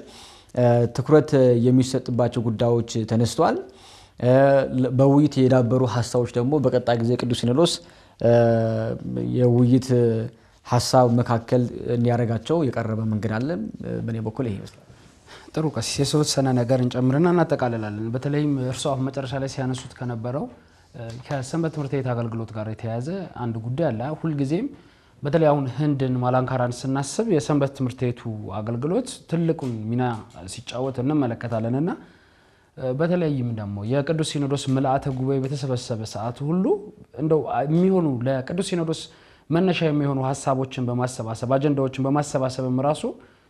ትኩረት የሚሰጥባቸው ጉዳዮች ተነስተዋል። በውይይት የዳበሩ ሐሳቦች ደግሞ በቀጣይ ጊዜ ቅዱስ ሲኖዶስ የውይይት ሐሳብ መካከል እንዲያረጋቸው የቀረበ መንገድ አለ። በኔ በኩል ይሄ ይመስላል። ጥሩ ቀሲስ የተወሰነ ነገር እንጨምርና እናጠቃልላለን። በተለይም እርሱ አሁን መጨረሻ ላይ ሲያነሱት ከነበረው ከሰንበት ትምህርት ቤት አገልግሎት ጋር የተያያዘ አንድ ጉዳይ አለ። ሁልጊዜም በተለይ አሁን ህንድን ማላንካራን ስናስብ የሰንበት ትምህርት ቤቱ አገልግሎት ትልቁን ሚና ሲጫወት እንመለከታለንና በተለይም ደግሞ የቅዱስ ሲኖዶስ ምልአተ ጉባኤ በተሰበሰበ ሰዓት ሁሉ እንደው የሚሆኑ ለቅዱስ ሲኖዶስ መነሻ የሚሆኑ ሐሳቦችን በማሰባሰብ አጀንዳዎችን በማሰባሰብም ራሱ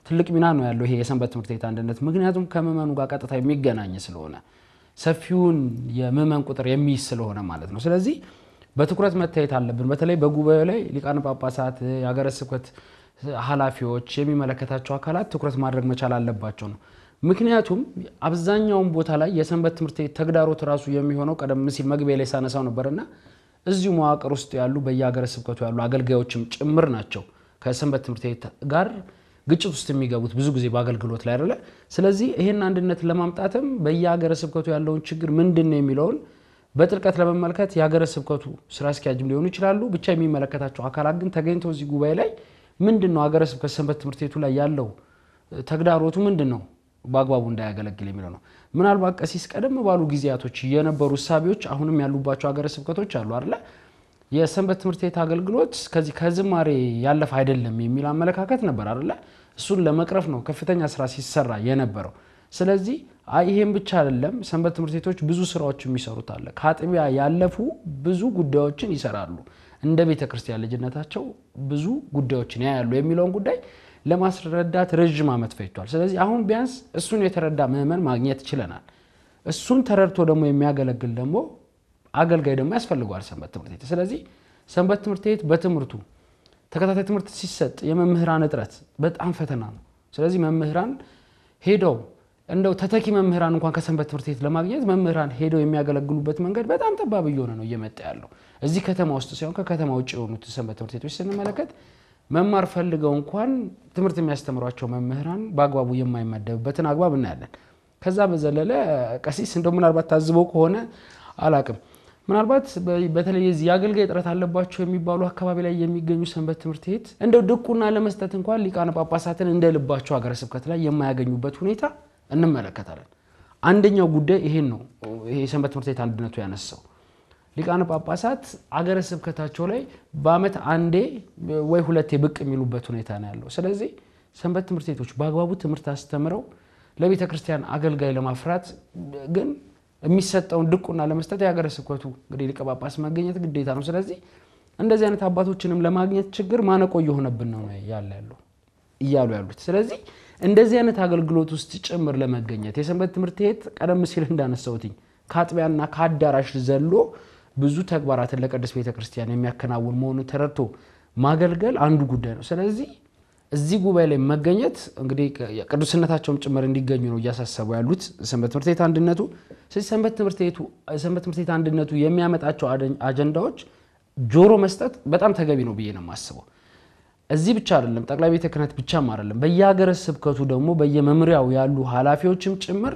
ትልቅ ሚና ነው ያለው ይሄ የሰንበት ትምህርት ቤት አንድነት። ምክንያቱም ከመመኑ ጋር ቀጥታ የሚገናኝ ስለሆነ ሰፊውን የመመን ቁጥር የሚይዝ ስለሆነ ማለት ነው። ስለዚህ በትኩረት መታየት አለብን። በተለይ በጉባኤው ላይ ሊቃነ ጳጳሳት፣ የሀገረ ስብከት ኃላፊዎች፣ የሚመለከታቸው አካላት ትኩረት ማድረግ መቻል አለባቸው ነው። ምክንያቱም አብዛኛውን ቦታ ላይ የሰንበት ትምህርት ቤት ተግዳሮት ራሱ የሚሆነው ቀደም ሲል መግቢያ ላይ ሳነሳው ነበርና እዚሁ መዋቅር ውስጥ ያሉ በየሀገረ ስብከቱ ያሉ አገልጋዮችም ጭምር ናቸው ከሰንበት ትምህርት ቤት ጋር ግጭት ውስጥ የሚገቡት ብዙ ጊዜ በአገልግሎት ላይ አይደለ። ስለዚህ ይሄን አንድነት ለማምጣትም በየሀገረ ስብከቱ ያለውን ችግር ምንድነው የሚለውን በጥልቀት ለመመልከት የሀገረ ስብከቱ ስራ አስኪያጅም ሊሆኑ ይችላሉ፣ ብቻ የሚመለከታቸው አካላት ግን ተገኝተው እዚህ ጉባኤ ላይ ምንድነው ሀገረ ስብከት ሰንበት ትምህርት ቤቱ ላይ ያለው ተግዳሮቱ ምንድነው በአግባቡ እንዳያገለግል የሚለው ነው። ምናልባት ቀሲስ ቀደም ባሉ ጊዜያቶች የነበሩ ሐሳቢዎች አሁንም ያሉባቸው ሀገረ ስብከቶች አሉ አይደለ። የሰንበት ትምህርት ቤት አገልግሎት ከዚህ ከዝማሬ ያለፈ አይደለም የሚል አመለካከት ነበር አይደለ። እሱን ለመቅረፍ ነው ከፍተኛ ስራ ሲሰራ የነበረው። ስለዚህ ይሄን ብቻ አይደለም፣ ሰንበት ትምህርት ቤቶች ብዙ ስራዎች የሚሰሩት አለ። ከአጥቢያ ያለፉ ብዙ ጉዳዮችን ይሰራሉ። እንደ ቤተክርስቲያን ልጅነታቸው ብዙ ጉዳዮችን ያያሉ የሚለውን ጉዳይ ለማስረዳት ረጅም ዓመት ፈጅቷል። ስለዚህ አሁን ቢያንስ እሱን የተረዳ ምዕመን ማግኘት ይችላል። እሱን ተረድቶ ደግሞ የሚያገለግል ደግሞ አገልጋይ ደግሞ ያስፈልጋል ሰንበት ትምህርት ቤት። ስለዚህ ሰንበት ትምህርት ቤት በትምህርቱ ተከታታይ ትምህርት ሲሰጥ የመምህራን እጥረት በጣም ፈተና ነው። ስለዚህ መምህራን ሄደው እንደው ተተኪ መምህራን እንኳን ከሰንበት ትምህርት ቤት ለማግኘት መምህራን ሄደው የሚያገለግሉበት መንገድ በጣም ጠባብ እየሆነ ነው እየመጣ ያለው። እዚህ ከተማ ውስጥ ሳይሆን ከከተማ ውጭ የሆኑት ሰንበት ትምህርት ቤቶች ስንመለከት መማር ፈልገው እንኳን ትምህርት የሚያስተምሯቸው መምህራን በአግባቡ የማይመደብበትን አግባብ እናያለን። ከዛ በዘለለ ቀሲስ እንደው ምናልባት ታዝበው ከሆነ አላቅም፣ ምናልባት በተለይ እዚህ የአገልጋይ እጥረት አለባቸው የሚባሉ አካባቢ ላይ የሚገኙ ሰንበት ትምህርት ቤት እንደው ድቁና ለመስጠት እንኳን ሊቃነ ጳጳሳትን እንደልባቸው ሀገረ ስብከት ላይ የማያገኙበት ሁኔታ እንመለከታለን። አንደኛው ጉዳይ ይሄን ነው። ይሄ ሰንበት ትምህርት ቤት አንድነቱ ያነሳው ሊቃነ ጳጳሳት ሀገረ ስብከታቸው ላይ በአመት አንዴ ወይ ሁለቴ ብቅ የሚሉበት ሁኔታ ነው ያለው። ስለዚህ ሰንበት ትምህርት ቤቶች በአግባቡ ትምህርት አስተምረው ለቤተ ክርስቲያን አገልጋይ ለማፍራት ግን የሚሰጠውን ድቁና ለመስጠት የሀገረ ስብከቱ እንግዲህ ሊቀ ጳጳስ መገኘት ግዴታ ነው። ስለዚህ እንደዚህ አይነት አባቶችንም ለማግኘት ችግር ማነቆ እየሆነብን ነው እያሉ ያሉት። ስለዚህ እንደዚህ አይነት አገልግሎት ውስጥ ጭምር ለመገኘት የሰንበት ትምህርት ቤት ቀደም ሲል እንዳነሳውትኝ ከአጥቢያና ከአዳራሽ ዘሎ ብዙ ተግባራትን ለቅድስት ቤተ ክርስቲያን የሚያከናውን መሆኑ ተረድቶ ማገልገል አንዱ ጉዳይ ነው። ስለዚህ እዚህ ጉባኤ ላይ መገኘት እንግዲህ ቅዱስነታቸውም ጭምር እንዲገኙ ነው እያሳሰቡ ያሉት ሰንበት ትምህርት ቤት አንድነቱ። ስለዚህ ሰንበት ትምህርት ቤት አንድነቱ የሚያመጣቸው አጀንዳዎች ጆሮ መስጠት በጣም ተገቢ ነው ብዬ ነው የማስበው። እዚህ ብቻ አይደለም፣ ጠቅላይ ቤተ ክህነት ብቻም አይደለም፣ በየሀገረ ስብከቱ ደግሞ በየመምሪያው ያሉ ኃላፊዎችም ጭምር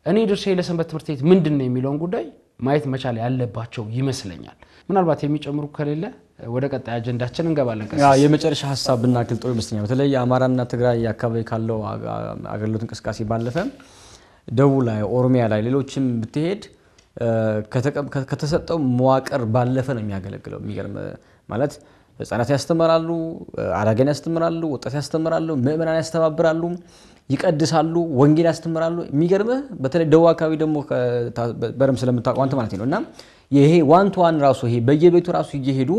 እኔ ድርሻዬ ለሰንበት ትምህርት ቤት ምንድነው የሚለውን ጉዳይ ማየት መቻል ያለባቸው ይመስለኛል። ምናልባት የሚጨምሩ ከሌለ ወደ ቀጣይ አጀንዳችን እንገባለን። የመጨረሻ ሐሳብ ብናክል ጥሩ ይመስለኛል። በተለይ አማራና ትግራይ አካባቢ ካለው አገልግሎት እንቅስቃሴ ባለፈ ደቡብ ላይ፣ ኦሮሚያ ላይ፣ ሌሎችም ብትሄድ ከተሰጠው መዋቅር ባለፈ ነው የሚያገለግለው። የሚገርም ማለት ህፃናት ያስተምራሉ፣ አረጋውያን ያስተምራሉ፣ ወጣት ያስተምራሉ፣ ምእመናን ያስተባብራሉ፣ ይቀድሳሉ፣ ወንጌል ያስተምራሉ። የሚገርምህ በተለይ ደቡብ አካባቢ ደግሞ በረም ስለምታውቀው አንተ ማለት ነውና ይሄ ዋን ቱ ዋን ራሱ ይሄ በየቤቱ ራሱ እየሄዱ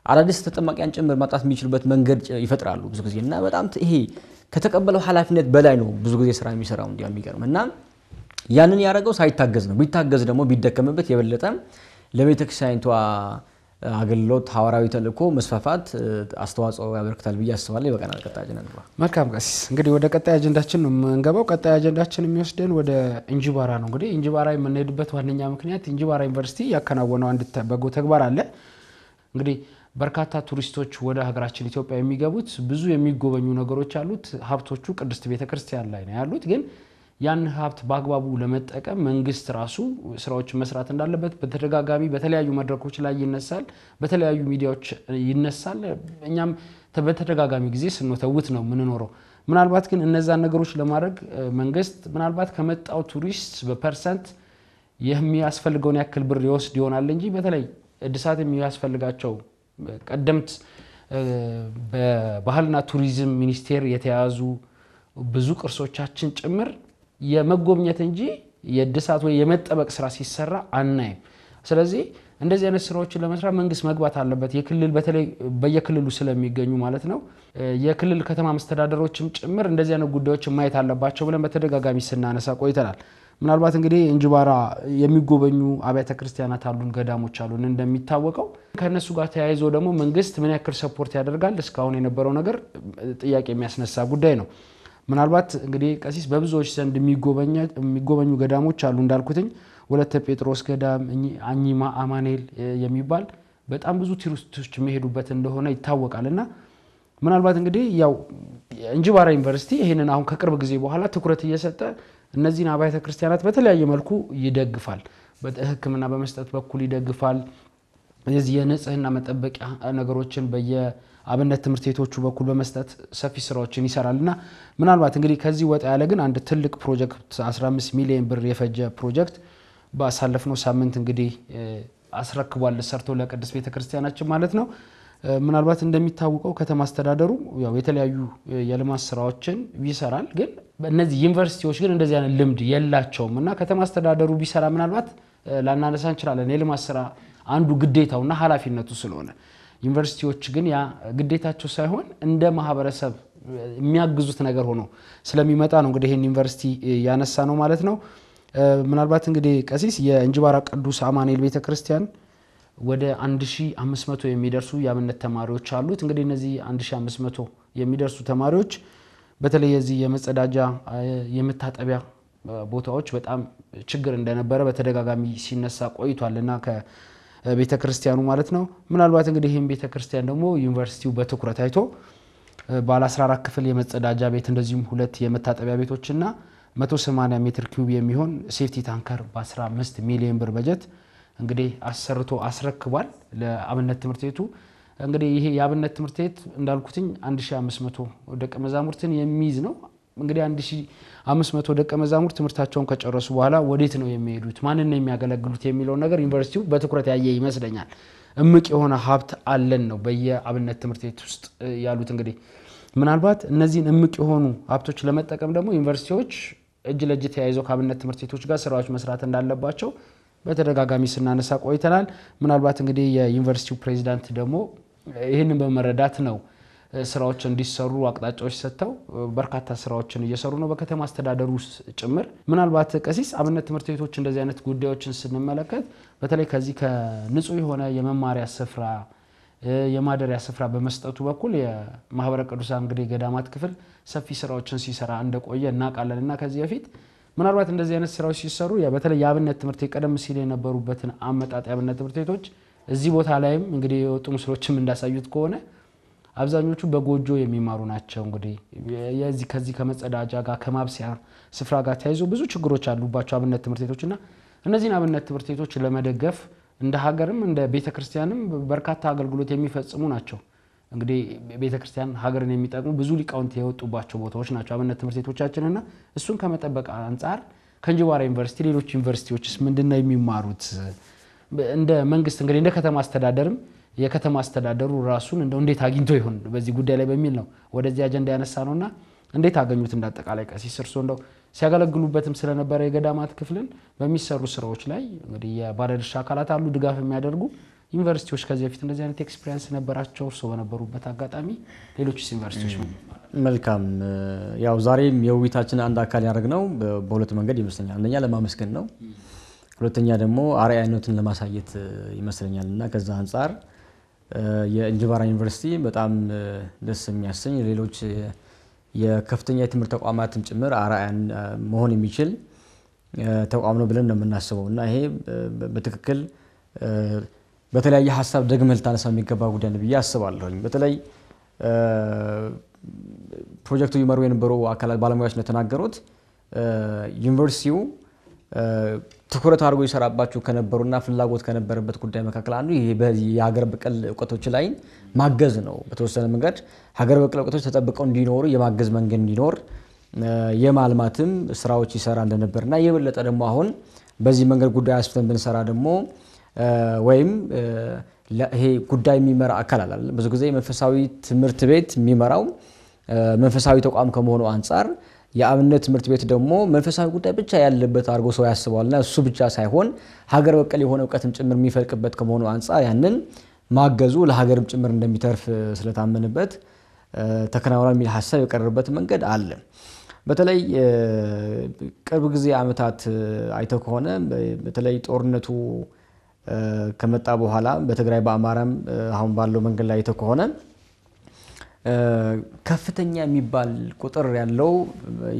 አዳዲስ ተጠማቂያን ጭምር ማጣት የሚችሉበት መንገድ ይፈጥራሉ ብዙ ጊዜ እና በጣም ይሄ ከተቀበለው ኃላፊነት በላይ ነው ብዙ ጊዜ ስራ የሚሰራው። እንዲያ የሚገርም እና ያንን ያረጋው ሳይታገዝ ነው። ቢታገዝ ደግሞ ቢደከምበት የበለጠ ለቤተክርስቲያኒቷ አገልግሎት ሐዋርያዊ ተልእኮ መስፋፋት አስተዋጽኦ ያበረክታል ብዬ አስባለሁ። ይበቃናል። ቀጣይ አጀንዳ ነው። መልካም ቀሲስ፣ እንግዲህ ወደ ቀጣይ አጀንዳችን ነው የምንገባው። ቀጣይ አጀንዳችን የሚወስደን ወደ እንጂባራ ነው። እንግዲህ እንጂባራ የምንሄድበት ዋነኛ ምክንያት እንጂባራ ዩኒቨርሲቲ ያከናወነው አንድ በጎ ተግባር አለ። እንግዲህ በርካታ ቱሪስቶች ወደ ሀገራችን ኢትዮጵያ የሚገቡት ብዙ የሚጎበኙ ነገሮች አሉት። ሀብቶቹ ቅድስት ቤተክርስቲያን ላይ ነው ያሉት። ግን ያን ሀብት በአግባቡ ለመጠቀም መንግስት ራሱ ስራዎችን መስራት እንዳለበት በተደጋጋሚ በተለያዩ መድረኮች ላይ ይነሳል፣ በተለያዩ ሚዲያዎች ይነሳል። እኛም በተደጋጋሚ ጊዜ ስንወተውት ነው ምንኖረው። ምናልባት ግን እነዛን ነገሮች ለማድረግ መንግስት ምናልባት ከመጣው ቱሪስት በፐርሰንት የሚያስፈልገውን ያክል ብር ይወስድ ይሆናል እንጂ በተለይ እድሳት የሚያስፈልጋቸው ቀደምት በባህልና ቱሪዝም ሚኒስቴር የተያዙ ብዙ ቅርሶቻችን ጭምር የመጎብኘት እንጂ የእድሳት ወይ የመጠበቅ ስራ ሲሰራ አናይም። ስለዚህ እንደዚህ አይነት ስራዎችን ለመስራት መንግስት መግባት አለበት። የክልል በተለይ በየክልሉ ስለሚገኙ ማለት ነው የክልል ከተማ መስተዳደሮችም ጭምር እንደዚህ አይነት ጉዳዮችን ማየት አለባቸው ብለን በተደጋጋሚ ስናነሳ ቆይተናል። ምናልባት እንግዲህ እንጅባራ የሚጎበኙ አብያተ ክርስቲያናት አሉን፣ ገዳሞች አሉን እንደሚታወቀው። ከነሱ ጋር ተያይዞ ደግሞ መንግስት ምን ያክል ሰፖርት ያደርጋል እስካሁን የነበረው ነገር ጥያቄ የሚያስነሳ ጉዳይ ነው። ምናልባት እንግዲህ ቀሲስ በብዙዎች ዘንድ የሚጎበኙ ገዳሞች አሉ እንዳልኩትኝ ወለተ ጴጥሮስ ገዳም፣ አኝማ አማኑኤል የሚባል በጣም ብዙ ቱሪስቶች የሚሄዱበት እንደሆነ ይታወቃልና ምናልባት እንግዲህ ያው እንጅባራ ዩኒቨርሲቲ ይሄንን አሁን ከቅርብ ጊዜ በኋላ ትኩረት እየሰጠ እነዚህን አብያተ ክርስቲያናት በተለያየ መልኩ ይደግፋል። በሕክምና በመስጠት በኩል ይደግፋል። የዚህ የንጽህና መጠበቂያ ነገሮችን በየአብነት ትምህርት ቤቶቹ በኩል በመስጠት ሰፊ ስራዎችን ይሰራልና ምናልባት እንግዲህ ከዚህ ወጣ ያለ ግን አንድ ትልቅ ፕሮጀክት 15 ሚሊዮን ብር የፈጀ ፕሮጀክት ባሳለፍነው ሳምንት እንግዲህ አስረክቧል ሰርቶ ለቅድስት ቤተክርስቲያናችን ማለት ነው። ምናልባት እንደሚታወቀው ከተማ አስተዳደሩ ያው የተለያዩ የልማት ስራዎችን ይሰራል፣ ግን እነዚህ ዩኒቨርሲቲዎች ግን እንደዚህ አይነት ልምድ የላቸውም እና ከተማ አስተዳደሩ ቢሰራ ምናልባት ላናነሳ እንችላለን። የልማት ስራ አንዱ ግዴታውና ኃላፊነቱ ስለሆነ ዩኒቨርሲቲዎች ግን ያ ግዴታቸው ሳይሆን እንደ ማህበረሰብ የሚያግዙት ነገር ሆኖ ስለሚመጣ ነው እንግዲህ ይሄን ዩኒቨርሲቲ ያነሳ ነው ማለት ነው። ምናልባት እንግዲህ ቀሲስ የእንጅባራ ቅዱስ አማኑኤል ቤተክርስቲያን ወደ 1500 የሚደርሱ የአብነት ተማሪዎች አሉት። እንግዲህ እነዚህ 1500 የሚደርሱ ተማሪዎች በተለይ የዚህ የመጸዳጃ የመታጠቢያ ቦታዎች በጣም ችግር እንደነበረ በተደጋጋሚ ሲነሳ ቆይቷልና ከቤተክርስቲያኑ ማለት ነው። ምናልባት እንግዲህ ይሄን ቤተክርስቲያን ደግሞ ዩኒቨርሲቲው በትኩረት አይቶ ባለ 14 ክፍል የመጸዳጃ ቤት እንደዚሁም ሁለት የመታጠቢያ ቤቶችና 180 ሜትር ኪዩብ የሚሆን ሴፍቲ ታንከር በ15 ሚሊዮን ብር በጀት እንግዲህ አሰርቶ አስረክቧል ለአብነት ትምህርት ቤቱ። እንግዲህ ይሄ የአብነት ትምህርት ቤት እንዳልኩትኝ 1500 ደቀ መዛሙርትን የሚይዝ ነው። እንግዲህ 1500 ደቀ መዛሙርት ትምህርታቸውን ከጨረሱ በኋላ ወዴት ነው የሚሄዱት፣ ማንን ነው የሚያገለግሉት የሚለው ነገር ዩኒቨርሲቲው በትኩረት ያየ ይመስለኛል። እምቅ የሆነ ሀብት አለን ነው በየአብነት ትምህርት ቤት ውስጥ ያሉት። እንግዲህ ምናልባት እነዚህን እምቅ የሆኑ ሀብቶች ለመጠቀም ደግሞ ዩኒቨርሲቲዎች እጅ ለእጅ ተያይዘው ከአብነት ትምህርት ቤቶች ጋር ስራዎች መስራት እንዳለባቸው በተደጋጋሚ ስናነሳ ቆይተናል። ምናልባት እንግዲህ የዩኒቨርሲቲው ፕሬዚዳንት ደግሞ ይህንን በመረዳት ነው ስራዎች እንዲሰሩ አቅጣጫዎች ሰጥተው በርካታ ስራዎችን እየሰሩ ነው በከተማ አስተዳደሩ ጭምር። ምናልባት ቀሲስ አብነት ትምህርት ቤቶች እንደዚህ አይነት ጉዳዮችን ስንመለከት በተለይ ከዚህ ከንጹህ የሆነ የመማሪያ ስፍራ የማደሪያ ስፍራ በመስጠቱ በኩል የማህበረ ቅዱሳን እንግዲህ ገዳማት ክፍል ሰፊ ስራዎችን ሲሰራ እንደቆየ እናውቃለንና ከዚህ በፊት ምናልባት እንደዚህ አይነት ስራዎች ሲሰሩ በተለይ የአብነት ትምህርት ቀደም ሲል የነበሩበትን አመጣጥ የአብነት ትምህርት ቤቶች እዚህ ቦታ ላይም እንግዲህ የወጡ ምስሎችም እንዳሳዩት ከሆነ አብዛኞቹ በጎጆ የሚማሩ ናቸው። እንግዲህ የዚህ ከዚህ ከመጸዳጃ ጋር ከማብሰያ ስፍራ ጋር ተያይዞ ብዙ ችግሮች አሉባቸው አብነት ትምህርት ቤቶችና እነዚህን አብነት ትምህርት ቤቶች ለመደገፍ እንደ ሀገርም እንደ ቤተክርስቲያንም በርካታ አገልግሎት የሚፈጽሙ ናቸው። እንግዲህ ቤተክርስቲያን ሀገርን የሚጠቅሙ ብዙ ሊቃውንት የወጡባቸው ቦታዎች ናቸው አብነት ትምህርት ቤቶቻችንና እሱን ከመጠበቅ አንፃር ከእንጅባራ ዩኒቨርሲቲ ሌሎች ዩኒቨርሲቲዎችስ ምንድነው የሚማሩት? እንደ መንግስት እንግዲህ እንደ ከተማ አስተዳደርም የከተማ አስተዳደሩ ራሱን እንዴት አግኝቶ ይሆን በዚህ ጉዳይ ላይ በሚል ነው ወደዚህ አጀንዳ ያነሳ ነውና እንዴት አገኙት? እንዳጠቃላይ ቀሲስ እርሶ እንደው ሲያገለግሉበትም ስለነበረ የገዳማት ክፍልን በሚሰሩ ስራዎች ላይ እንግዲህ የባለድርሻ አካላት አሉ ድጋፍ የሚያደርጉ ዩኒቨርሲቲዎች ከዚህ በፊት እንደዚህ አይነት ኤክስፒሪየንስ ነበራቸው እርሶ በነበሩበት አጋጣሚ? ሌሎች ዩኒቨርሲቲዎች መልካም። ያው ዛሬም የውይይታችን አንድ አካል ያደረግነው በሁለት መንገድ ይመስለኛል። አንደኛ ለማመስገን ነው፣ ሁለተኛ ደግሞ አርአያነትን ለማሳየት ይመስለኛልና ከዛ አንፃር የእንጅባራ ዩኒቨርሲቲ በጣም ደስ የሚያሰኝ ሌሎች የከፍተኛ የትምህርት ተቋማትም ጭምር አርአያን መሆን የሚችል ተቋም ነው ብለን ነው የምናስበው እና ይሄ በትክክል በተለያየ ሐሳብ ደግመህ ልታነሳው የሚገባ ጉዳይ ነው ብዬ አስባለሁኝ። በተለይ ፕሮጀክቱ ይመሩ የነበሩ አካላት ባለሙያዎች እንደተናገሩት ዩኒቨርሲቲው ትኩረት አድርጎ ይሰራባቸው ከነበሩና ፍላጎት ከነበረበት ጉዳይ መካከል አንዱ ይሄ የሀገር በቀል እውቀቶች ላይ ማገዝ ነው። በተወሰነ መንገድ ሀገር በቀል እውቀቶች ተጠብቀው እንዲኖሩ የማገዝ መንገድ እንዲኖር የማልማትም ስራዎች ይሰራ እንደነበርና የበለጠ ደግሞ አሁን በዚህ መንገድ ጉዳይ አስፍተን ብንሰራ ደግሞ ወይም ይሄ ጉዳይ የሚመራ አካል አለ። ብዙ ጊዜ መንፈሳዊ ትምህርት ቤት የሚመራው መንፈሳዊ ተቋም ከመሆኑ አንፃር የአብነት ትምህርት ቤት ደግሞ መንፈሳዊ ጉዳይ ብቻ ያለበት አድርጎ ሰው ያስባልና እሱ ብቻ ሳይሆን ሀገር በቀል የሆነ እውቀትም ጭምር የሚፈልቅበት ከመሆኑ አንፃር ያንን ማገዙ ለሀገርም ጭምር እንደሚተርፍ ስለታመነበት ተከናውኗል የሚል ሐሳብ የቀረበበት መንገድ አለ። በተለይ ቅርብ ጊዜ ዓመታት አይተው ከሆነ በተለይ ጦርነቱ ከመጣ በኋላ በትግራይ በአማራም አሁን ባለው መንገድ ላይ አይተው ከሆነ ከፍተኛ የሚባል ቁጥር ያለው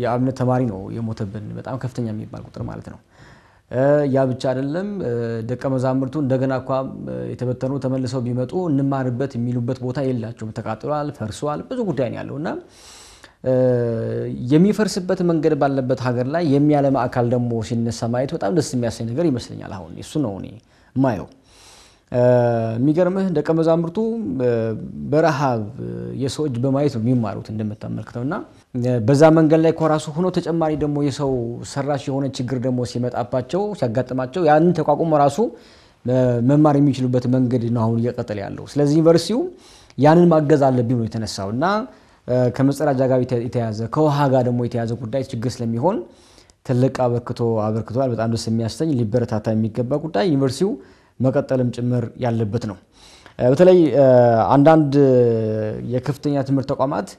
የአብነት ተማሪ ነው የሞተብን። በጣም ከፍተኛ የሚባል ቁጥር ማለት ነው። ያ ብቻ አይደለም። ደቀ መዛሙርቱ እንደገና እንኳን የተበተኑ ተመልሰው ቢመጡ እንማርበት የሚሉበት ቦታ የላቸውም። ተቃጥሏል፣ ፈርሷል፣ ብዙ ጉዳይ ነው ያለውና የሚፈርስበት መንገድ ባለበት ሀገር ላይ የሚያለማ አካል ደግሞ ሲነሳ ማየት በጣም ደስ የሚያሰኝ ነገር ይመስለኛል። አሁን እሱ ነው እኔ ማየው። የሚገርምህ ደቀ መዛሙርቱ በረሃብ የሰው እጅ በማየት ነው የሚማሩት እንደምታመልክተውና በዛ መንገድ ላይ ኮራሱ ሆኖ ተጨማሪ ደግሞ የሰው ሰራሽ የሆነ ችግር ደግሞ ሲመጣባቸው ሲያጋጥማቸው ያንን ተቋቁሞ ራሱ መማር የሚችሉበት መንገድ ነው አሁን እየቀጠለ ያለው። ስለዚህ ዩኒቨርሲቲው ያንን ማገዝ አለብኝ ነው የተነሳውና ከመጸዳጃ ጋር የተያዘ ከውሃ ጋር ደግሞ የተያዘ ጉዳይ ችግር ስለሚሆን ትልቅ አበርክቷል። በጣም ደስ የሚያሰኝ ሊበረታታ የሚገባ ጉዳይ ዩኒቨርሲቲው መቀጠልም ጭምር ያለበት ነው። በተለይ አንዳንድ የከፍተኛ ትምህርት ተቋማት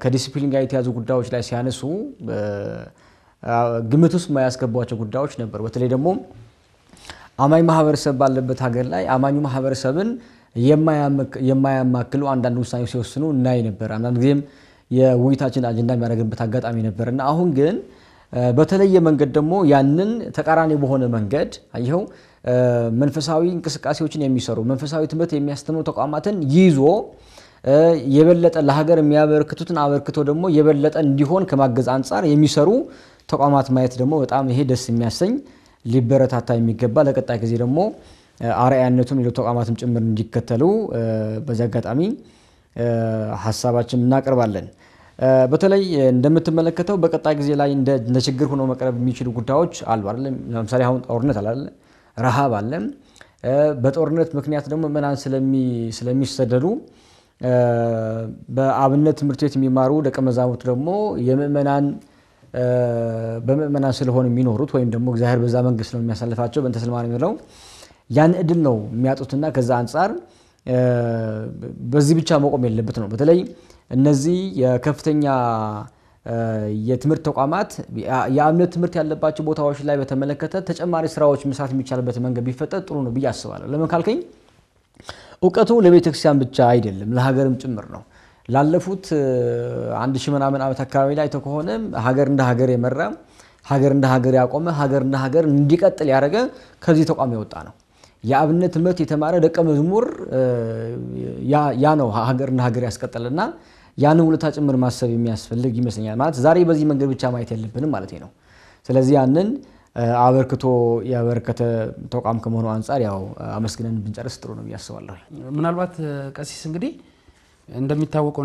ከዲሲፕሊን ጋር የተያዙ ጉዳዮች ላይ ሲያነሱ ግምት ውስጥ የማያስገቧቸው ጉዳዮች ነበሩ። በተለይ ደግሞ አማኝ ማህበረሰብ ባለበት ሀገር ላይ አማኙ ማህበረሰብን የማያማክሉ አንዳንድ ውሳኔዎች ሲወስኑ እናይ ነበር። አንዳንድ ጊዜም የውይይታችን አጀንዳ የሚያደርግበት አጋጣሚ ነበርና አሁን ግን በተለየ መንገድ ደግሞ ያንን ተቃራኒ በሆነ መንገድ አይኸው መንፈሳዊ እንቅስቃሴዎችን የሚሰሩ መንፈሳዊ ትምህርት የሚያስተምሩ ተቋማትን ይዞ የበለጠ ለሀገር የሚያበረክቱትን አበርክቶ ደግሞ የበለጠ እንዲሆን ከማገዝ አንፃር የሚሰሩ ተቋማት ማየት ደግሞ በጣም ይሄ ደስ የሚያሰኝ ሊበረታታ የሚገባ ለቀጣይ ጊዜ ደግሞ አርአያነቱን ሌሎች ተቋማትም ጭምር እንዲከተሉ በዚህ አጋጣሚ ሐሳባችን እናቀርባለን። በተለይ እንደምትመለከተው በቀጣይ ጊዜ ላይ እንደ ችግር ሆኖ መቅረብ የሚችሉ ጉዳዮች አሉ አይደል? ለምሳሌ አሁን ጦርነት አለ፣ ረሃብ አለ። በጦርነት ምክንያት ደግሞ ምዕመናን ስለሚሰደዱ በአብነት ትምህርት ቤት የሚማሩ ደቀ መዛሙርት ደግሞ በምዕመናን ስለሆነ የሚኖሩት ወይም ደግሞ እግዚአብሔር በዛ መንግስት ነው የሚያሳልፋቸው በእንተ ስልማን የሚለው ያን እድል ነው የሚያጡትና ከዛ አንፃር በዚህ ብቻ መቆም የለበት ነው። በተለይ እነዚህ የከፍተኛ የትምህርት ተቋማት የአብነት ትምህርት ያለባቸው ቦታዎች ላይ በተመለከተ ተጨማሪ ስራዎች መስራት የሚቻልበት መንገድ ቢፈጠር ጥሩ ነው ብዬ አስባለሁ። ለምን ካልከኝ ዕውቀቱ ለቤተ ክርስቲያን ብቻ አይደለም ለሀገርም ጭምር ነው። ላለፉት 1000 ምናምን ዓመት አካባቢ ላይ ተከሆነ ሀገር እንደ ሀገር የመራ ሀገር እንደ ሀገር ያቆመ ሀገር እንደ ሀገር እንዲቀጥል ያደረገ ከዚህ ተቋም የወጣ ነው። የአብነት ትምህርት የተማረ ደቀ መዝሙር ያ ነው ሀገር እንደ ሀገር ያስቀጥልና ያን ሁለታ ጭምር ማሰብ የሚያስፈልግ ይመስለኛል። ማለት ዛሬ በዚህ መንገድ ብቻ ማየት የለብንም ማለት ነው። ስለዚህ ያንን አበርክቶ ያበረከተ ተቋም ከመሆኑ አንፃር ያው አመስግነን ብንጨርስ ጥሩ ነው ያስባለሁ። ምናልባት ቀሲስ እንግዲህ እንደሚታወቀው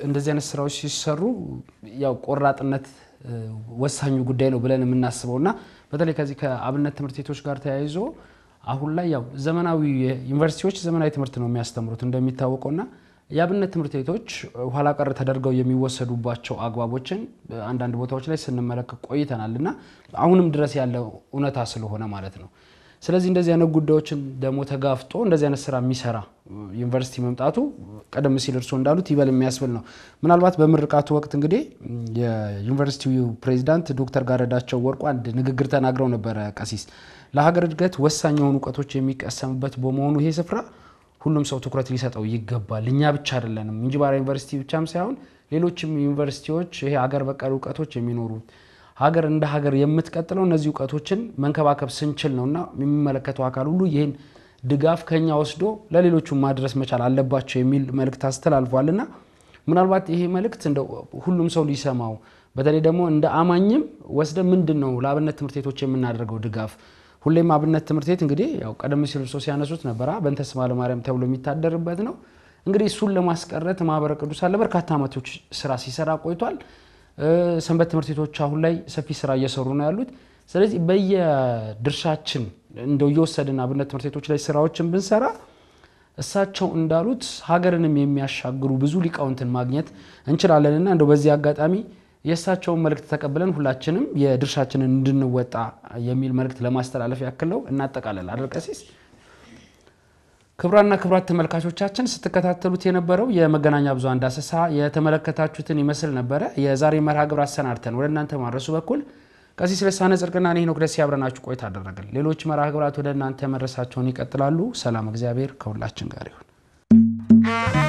እንደዚህ አይነት ስራዎች ሲሰሩ ያው ቆራጥነት ወሳኙ ጉዳይ ነው ብለን የምናስበውና በተለይ ከዚህ ከአብነት ትምህርት ቤቶች ጋር ተያይዞ አሁን ላይ ያው ዘመናዊ ዩኒቨርሲቲዎች ዘመናዊ ትምህርት ነው የሚያስተምሩት እንደሚታወቀውና የአብነት ትምህርት ቤቶች ኋላ ቀር ተደርገው የሚወሰዱባቸው አግባቦችን አንዳንድ ቦታዎች ላይ ስንመለከት ቆይተናልና አሁንም ድረስ ያለው ኡነታ ስለሆነ ማለት ነው። ስለዚህ እንደዚህ አይነት ጉዳዮችን ደግሞ ተጋፍጦ እንደዚህ አይነት ስራ የሚሰራ ዩኒቨርሲቲ መምጣቱ ቀደም ሲል እርሶ እንዳሉት ይበል የሚያስብል ነው። ምናልባት በምርቃቱ ወቅት እንግዲህ የዩኒቨርሲቲው ፕሬዝዳንት ዶክተር ጋረዳቸው ወርቁ አንድ ንግግር ተናግረው ነበር። ቀሲስ ለሀገር እድገት ወሳኝ የሆኑ ዕውቀቶች የሚቀሰምበት በመሆኑ ይሄ ስፍራ ሁሉም ሰው ትኩረት ሊሰጠው ይገባል። እኛ ብቻ አይደለንም እንጂባራ ዩኒቨርሲቲ ብቻም ሳይሆን ሌሎችም ዩኒቨርሲቲዎች ይሄ ሀገር በቀል ዕውቀቶች የሚኖሩት ሀገር እንደ ሀገር የምትቀጥለው እነዚህ ዕውቀቶችን መንከባከብ ስንችል ነውና የሚመለከተው አካል ሁሉ ይሄን ድጋፍ ከኛ ወስዶ ለሌሎቹ ማድረስ መቻል አለባቸው የሚል መልእክት አስተላልፏልና ምናልባት ይሄ መልእክት እንደው ሁሉም ሰው ሊሰማው በተለይ ደግሞ እንደ አማኝም ወስደ ምንድነው ለአብነት ትምህርት ቤቶች የምናደርገው ድጋፍ ሁሌም አብነት ትምህርት ቤት እንግዲህ ያው ቀደም ሲል ሲያነሱት ነበር በእንተ ስማ ለማርያም ተብሎ የሚታደርበት ነው እንግዲህ እሱን ለማስቀረት ማህበረ ቅዱሳን ለበርካታ ዓመቶች ስራ ሲሰራ ቆይቷል ሰንበት ትምህርት ቤቶች አሁን ላይ ሰፊ ስራ እየሰሩ ነው ያሉት ስለዚህ በየድርሻችን እንደው እየወሰድን አብነት ትምህርት ቤቶች ላይ ስራዎችን ብንሰራ እሳቸው እንዳሉት ሀገርንም የሚያሻግሩ ብዙ ሊቃውንትን ማግኘት እንችላለንና እንደው በዚህ አጋጣሚ የእሳቸውን መልእክት ተቀብለን ሁላችንም የድርሻችንን እንድንወጣ የሚል መልእክት ለማስተላለፍ ያክለው እናጠቃለል አይደል ቀሲስ ክብራና ክብራት ተመልካቾቻችን ስትከታተሉት የነበረው የመገናኛ ብዙሃን ዳሰሳ የተመለከታችሁትን ይመስል ነበር የዛሬ መርሃ ግብር አሰናድተን ወደ እናንተ ማድረሱ በኩል ቀሲስ ልሳነ ጽድቅና እኔ ሄኖክ ደስ ያብረናችሁ ቆይታ አደረግን ሌሎች መርሃ ግብራት ወደ እናንተ መድረሳቸውን ይቀጥላሉ ሰላም እግዚአብሔር ከሁላችን ጋር ይሁን